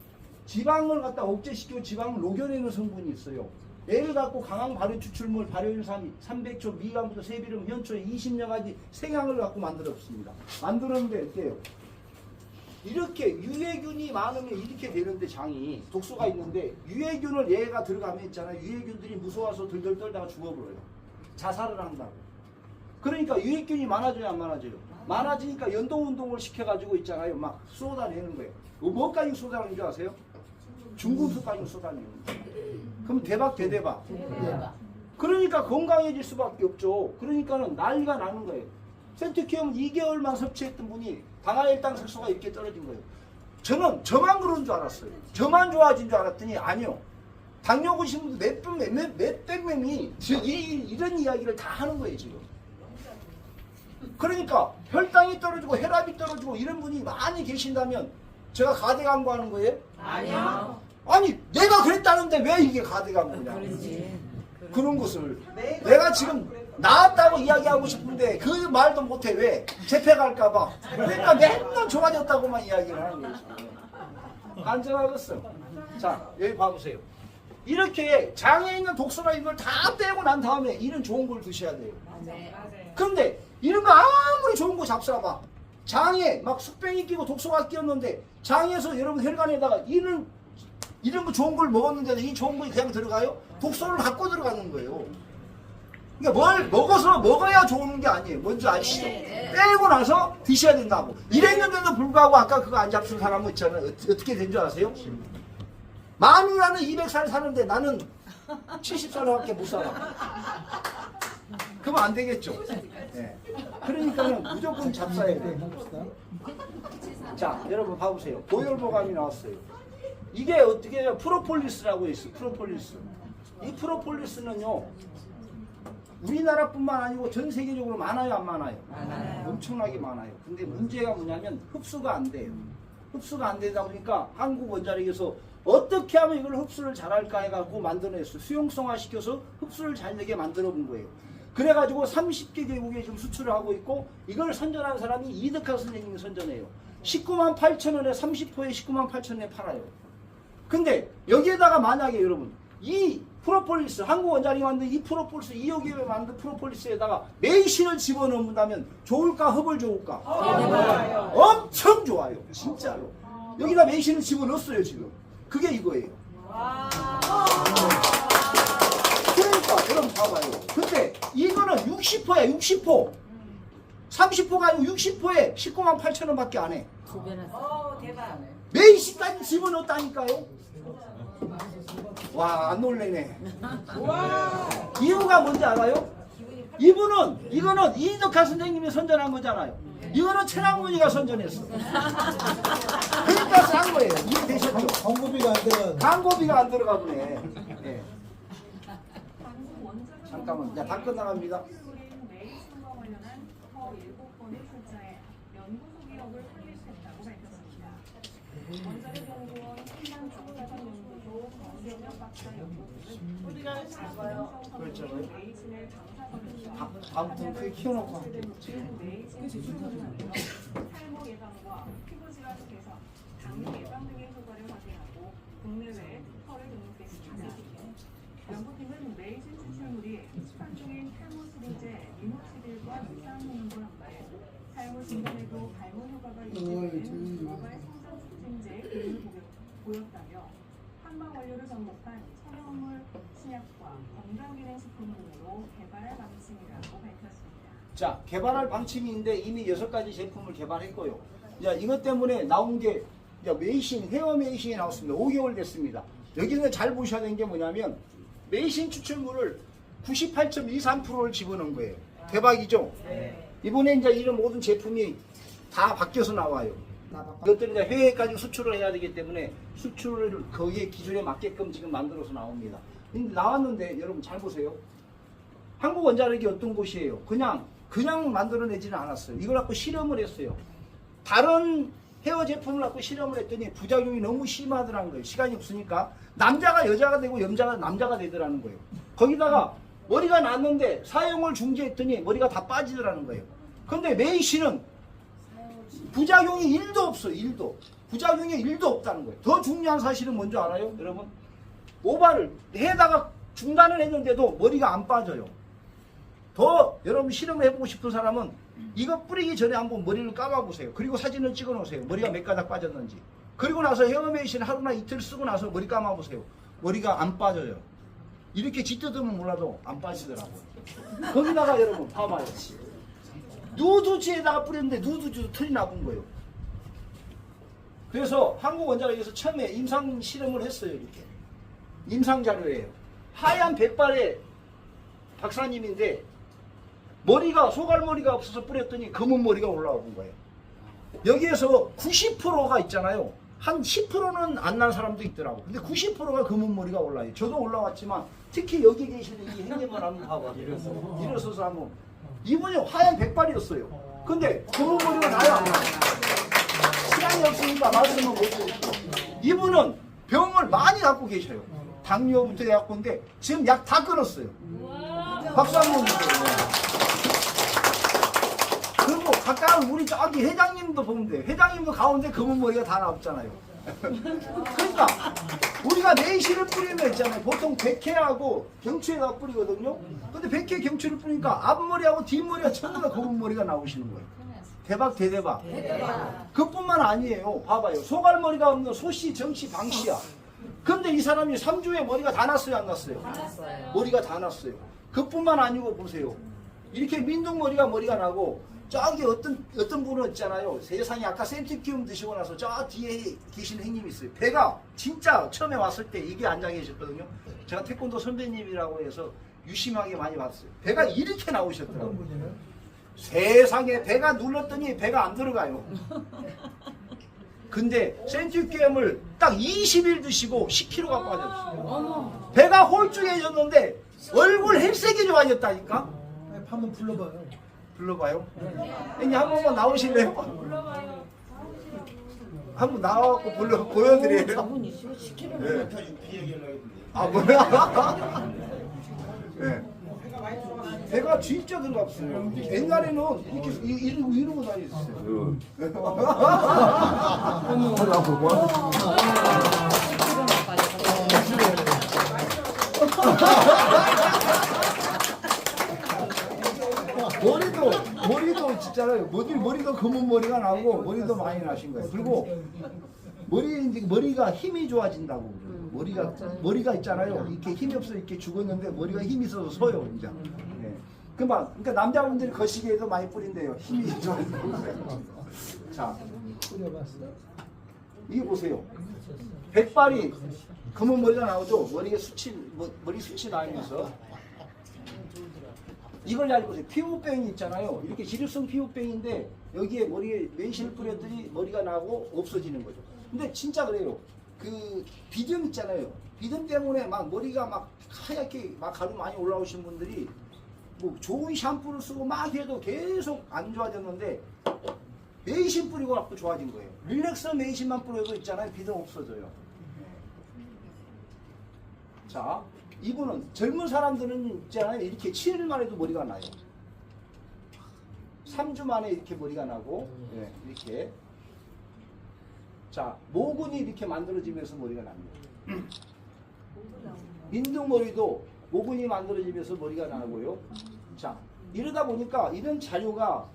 지방을 갖다 억제시키고 지방을 녹여내는 성분이 있어요. 얘를 갖고 강황 발효 추출물, 발효인산, 300초, 미감부터 세비름, 현초에 20여 가지 생향을 갖고 만들었습니다. 만들었는데 어때요? 이렇게 유해균이 많으면 이렇게 되는데, 장이 독소가 있는데 유해균을 얘가 들어가면 있잖아요. 유해균들이 무서워서 들들 떨다가 죽어버려요. 자살을 한다고. 그러니까 유해균이 많아져요, 안 많아져요? 많아지니까 연동운동을 시켜가지고 있잖아요. 막 쏟아내는 거예요. 뭐까지 쏟아내는 줄 아세요? 중금속까지 쏟아내는 거예요. 그럼 대박 대대박. 그러니까 건강해질 수밖에 없죠. 그러니까는 난리가 나는 거예요. 센트키움 2개월만 섭취했던 분이 당화혈당 색소가 이렇게 떨어진 거예요. 저는 저만 그런 줄 알았어요. 저만 좋아진 줄 알았더니 아니요. 당뇨 고신 분들 몇백 명이 이런 이야기를 다 하는 거예요, 지금. 그러니까 혈당이 떨어지고 혈압이 떨어지고 이런 분이 많이 계신다면 제가 가대광고하는 거예요? 아니요. 아니, 내가 그랬다는데 왜 이게 가대광고냐? 그런 것을 내가 지금 나았다고 이야기하고 싶은데 그 말도 못해. 왜? 재패갈까봐. 그러니까 맨날 좋아졌다고만 이야기를 하는 거예요. 안정하겠어. 자, 여기 봐보세요. 이렇게 장에 있는 독소나 이걸 다 빼고 난 다음에 이런 좋은 걸 드셔야 돼요. 네, 맞아요. 그런데 이런 거 아무리 좋은 거 잡숴봐. 장에 막 숙변이 끼고 독소가 끼었는데 장에서 여러분 혈관에다가 이런 거 좋은 걸 먹었는데 이 좋은 거 그냥 들어가요? 독소를 갖고 들어가는 거예요. 그러니까 뭘 먹어야 좋은 게 아니에요. 뭔지 아시죠? 빼고 나서 드셔야 된다고. 이랬는데도 불구하고 아까 그거 안 잡순 사람은 있잖아요. 어떻게 된 줄 아세요? 마누라는 200살 사는데 나는 70살밖에 못 살아. 그러면 안 되겠죠. 네. 그러니까는 무조건 잡숴야 돼요. 자, 여러분 봐보세요. 고열보감이 나왔어요. 이게 어떻게 해요? 프로폴리스라고 있어요. 프로폴리스. 이 프로폴리스는요, 우리나라뿐만 아니고 전 세계적으로 많아요, 안 많아요? 많아요. 엄청나게 많아요. 근데 문제가 뭐냐면 흡수가 안 돼요. 흡수가 안 되다 보니까 한국 원자력에서 어떻게 하면 이걸 흡수를 잘할까 해갖고 만들어냈어요. 수용성화 시켜서 흡수를 잘 되게 만들어 본 거예요. 그래가지고 30개 개국에 지금 수출을 하고 있고, 이걸 선전한 사람이 이덕화 선생님이 선전해요. 19만 8천 원에 30호에 19만 8천 원에 팔아요. 근데 여기에다가 만약에 여러분 이 프로폴리스, 한국 원자력이 만든 이 프로폴리스, 2억 기업에 만든 프로폴리스에다가 메이신을 집어넣는다면 좋을까, 흡을 좋을까? 좋아요. 엄청 좋아요. 진짜로. 여기다 메이신을 집어넣었어요, 지금. 그게 이거예요. 와. 그러니까 여러분 봐봐요. 근데 이거는 60호야, 60호. 30호가 아니고 60호에 19만 8천 원밖에 안 해. 대박. 메이신까지 집어넣었다니까요. 와, 안 놀래네. 와. 이유가 뭔지 알아요? 이거는 이덕화 선생님이 선전한 거잖아요. 이거는 최남문이가 선전했어. 그러니까 싼 거예요. 이해되셨죠? 광고비가 안 들어가. 광고비가 안 들어가 보네. 네. 잠깐만, 야, 다 끝나갑니다. 메이슨과 관련한 더 7번의 출자에 연구소 기업을 살릴 수 있다고 밝혔습니다. 원자력 연구원 한양주자산연구소 정병현 박사 연구원은 우리가 잡아요. 그렇죠. 메이슨을 장사하는 아무튼 그게 키워놓고 하는 메이슨 탈모 예방과 피부 질환 개선 당뇨 예방 등의 효과를 확인하고 국내외 특허를 등록했습니다. 연구팀은 메이신 추출물이 시판종인 탈모시리제 리노치딜과 유사한 성능과 함께 탈모 진단에도 발모 효과가 있는 모발 성장 촉진제 기능을 보였다며 한방 원료를 접목한 천연물 신약과 건강기능식품 등으로 개발 방침이라고 밝혔습니다. 자, 개발할 방침인데 이미 6가지 제품을 개발했고요. 자, 이것 때문에 나온 게 메이신, 헤어 메이신이 나왔습니다. 5개월 됐습니다. 여기는 잘 보셔야 되는 게 뭐냐면 메이신 추출물을 98.23%를 집어넣은 거예요. 대박이죠? 이번에 이제 이런 모든 제품이 다 바뀌어서 나와요. 이것들은 이제 해외까지 수출을 해야 되기 때문에 수출을 거기에 기준에 맞게끔 지금 만들어서 나옵니다. 근데 나왔는데 여러분 잘 보세요. 한국원자력이 어떤 곳이에요? 그냥 만들어내지는 않았어요. 이걸 갖고 실험을 했어요. 다른 헤어 제품을 갖고 실험을 했더니 부작용이 너무 심하더라는 거예요. 시간이 없으니까 남자가 여자가 되고 여자가 남자가 되더라는 거예요. 거기다가 머리가 났는데 사용을 중지했더니 머리가 다 빠지더라는 거예요. 근데 메이신은 부작용이 1도 없어요. 1도. 부작용이 1도 없다는 거예요. 더 중요한 사실은 뭔지 알아요? 여러분? 모발을 해다가 중단을 했는데도 머리가 안 빠져요. 더 여러분 실험을 해보고 싶은 사람은 이거 뿌리기 전에 한번 머리를 감아보세요. 그리고 사진을 찍어 놓으세요. 머리가 몇 가닥 빠졌는지. 그리고 나서 헤어메이신 하루나 이틀 쓰고 나서 머리 감아보세요. 머리가 안 빠져요. 이렇게 짙어두면 몰라도 안 빠지더라고요. 거기다가 여러분 봐봐요. 누드지에다가 뿌렸는데 누드지도 털이 나쁜 거예요. 그래서 한국원자력에서 처음에 임상 실험을 했어요. 이렇게 임상 자료예요. 하얀 백발의 박사님인데 머리가 소갈머리가 없어서 뿌렸더니 검은 머리가 올라온 거예요. 여기에서 90%가 있잖아요. 한 10%는 안 난 사람도 있더라고. 근데 90%가 검은 머리가 올라요. 저도 올라왔지만 특히 여기 계시는 이 형님을 한번 봐봐. 일어서서 한번. 이분이 하얀 백발이었어요. 근데 검은 머리가 나요 안 나요? 시간이 없으니까 말씀을 못 드리고. 이분은 병을 많이 갖고 계셔요. 당뇨부터 해갖고인데 지금 약 다 끊었어요. 박수 한번 주세요. 그리고 가까운 우리 저기 회장님도 보면 돼요. 회장님도 가운데 검은 머리가 다 나왔잖아요. 그러니까 우리가 메이신을 뿌리면 있잖아요. 보통 백회하고 경추에다 뿌리거든요. 근데 백회 경추를 뿌리니까 앞머리하고 뒷머리가 전부 다 검은 머리가 나오시는 거예요. 대박 대대박. 그뿐만 아니에요. 봐봐요. 소갈머리가 없는 소씨, 정씨, 방씨야. 근데 이 사람이 3주에 머리가 다 났어요, 안 났어요? 머리가 다 났어요. 그뿐만 아니고 보세요. 이렇게 민둥머리가 나고 저기 어떤 분은 있잖아요. 세상에 아까 센티키움 드시고 나서 저 뒤에 계신 형님이 있어요. 배가 진짜 처음에 왔을 때 이게 앉아 계셨거든요. 제가 태권도 선배님이라고 해서 유심하게 많이 봤어요. 배가 이렇게 나오셨더라고요. 세상에 배가 눌렀더니 배가 안 들어가요. 근데 센티키움을 딱 20일 드시고 10kg가 빠졌어요. 배가 홀쭉해졌는데 얼굴 헬색이 좋아졌다니까. 한번 불러봐요. 불러봐요. 형님 한 번만 나오실래요? 불러봐요. 한번 나와갖고 보여드려요. 네. 아 뭐야? 네. 배가 진짜 들어갔어요. 옛날에는 이렇게 이러고 다녔어요. 머리도 진짜요. 머리도 검은 머리가 나고 머리도 많이 나신 거예요. 그리고 머리가 힘이 좋아진다고 그래요. 머리가 있잖아요. 이렇게 힘이 없어 이렇게 죽었는데 머리가 힘이 있어서 서요 이제. 네. 그러니까 남자분들이 거시기에도 많이 뿌린대요. 힘이 좋아진다고. 자, 뿌려봤어. 이게 보세요. 백발이 검은 머리가 나오죠. 머리 숱이 나면서. 이걸 잘 보세요. 피부병이 있잖아요. 이렇게 지류성 피부병인데 여기에 머리에 메이신을 뿌렸더니 머리가 나고 없어지는 거죠. 근데 진짜 그래요. 그 비듬 있잖아요. 비듬 때문에 막 머리가 막 하얗게 막 가루 많이 올라오신 분들이 뭐 좋은 샴푸를 쓰고 막 해도 계속 안 좋아졌는데 메이신 뿌리고 갖고 좋아진 거예요. 릴렉스 메이신만 뿌려도 있잖아요. 비듬 없어져요. 자. 이분은 젊은 사람들은 있잖아요. 이렇게 7일만 해도 머리가 나요. 3주 만에 이렇게 머리가 나고, 네, 이렇게. 자, 모근이 이렇게 만들어지면서 머리가 납니다. 민둥머리도 모근이 만들어지면서 머리가 나고요. 자, 이러다 보니까 이런 자료가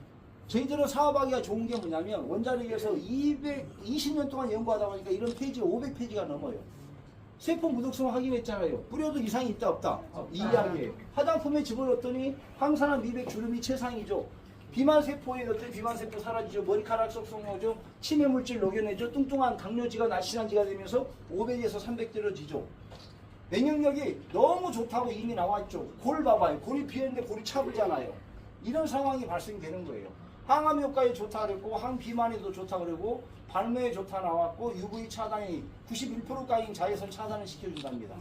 저희들은 사업하기가 좋은 게 뭐냐면 원자력에서 220년 동안 연구하다 보니까 이런 페이지가 500페이지가 넘어요. 세포 묻어성 확인했잖아요. 뿌려도 이상이 있다 없다. 이 이야기예요. 화장품에 집어넣었더니 황산화 미백 주름이 최상이죠. 비만 세포에 넣었더니 비만 세포 사라지죠. 머리카락 쏙쏙 오죠. 치매 물질 녹여내죠. 뚱뚱한 당뇨지가 날씬한지가 되면서 500에서 300 떨어지죠. 면역력이 너무 좋다고 이미 나왔죠. 골 봐봐요. 골이 비었는데 골이 차보잖아요. 이런 상황이 발생되는 거예요. 항암 효과에 좋다 그랬고 항비만에도 좋다 그러고 발매에 좋다 나왔고 UV 차단이 91%까지 자외선 차단을 시켜준답니다.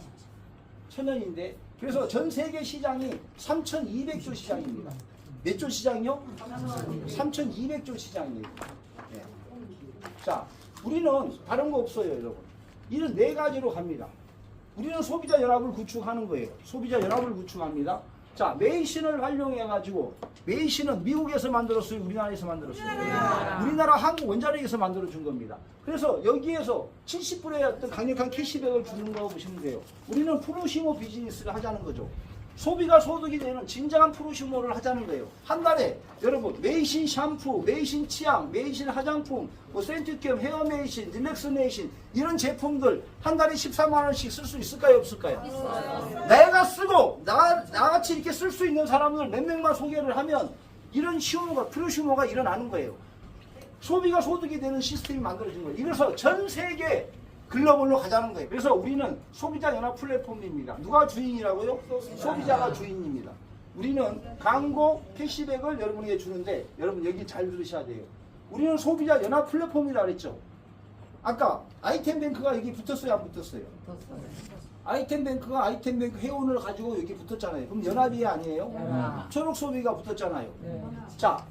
천연인데 그래서 전 세계 시장이 3,200조 시장입니다. 몇 조 시장이요? 3,200조 시장이에요. 네. 자, 우리는 다른 거 없어요, 여러분. 이런 네 가지로 갑니다. 우리는 소비자 연합을 구축하는 거예요. 소비자 연합을 구축합니다. 자, 메이신을 활용해가지고, 메이신은 미국에서 만들었어요? 우리나라에서 만들었어요? 우리나라 한국 원자력에서 만들어준 겁니다. 그래서 여기에서 70%의 어떤 강력한 캐시백을 주는 거 보시면 돼요. 우리는 프로시모 비즈니스를 하자는 거죠. 소비가 소득이 되는 진정한 프로시모를 하자는 거예요. 한 달에 여러분 메이신 샴푸, 메이신 치약, 메이신 화장품, 뭐 센트캠, 헤어 메이신, 릴렉스 메이신 이런 제품들 한 달에 14만 원씩 쓸 수 있을까요? 없을까요? 내가 쓰고 나같이 이렇게 쓸 수 있는 사람들 몇 명만 소개를 하면 이런 시모가 프로시모가 일어나는 거예요. 소비가 소득이 되는 시스템이 만들어진 거예요. 이래서 전 세계 글로벌로 가자는 거예요. 그래서 우리는 소비자 연합 플랫폼입니다. 누가 주인이라고요? 소비자가 주인입니다. 우리는 광고 캐시백을 여러분에게 주는데 여러분 여기 잘 들으셔야 돼요. 우리는 소비자 연합 플랫폼이라 그랬죠. 아까 아이템뱅크가 여기 붙었어요? 안 붙었어요? 아이템뱅크가 아이템뱅크 회원을 가지고 여기 붙었잖아요. 그럼 연합이 아니에요? 초록소비가 붙었잖아요. 자,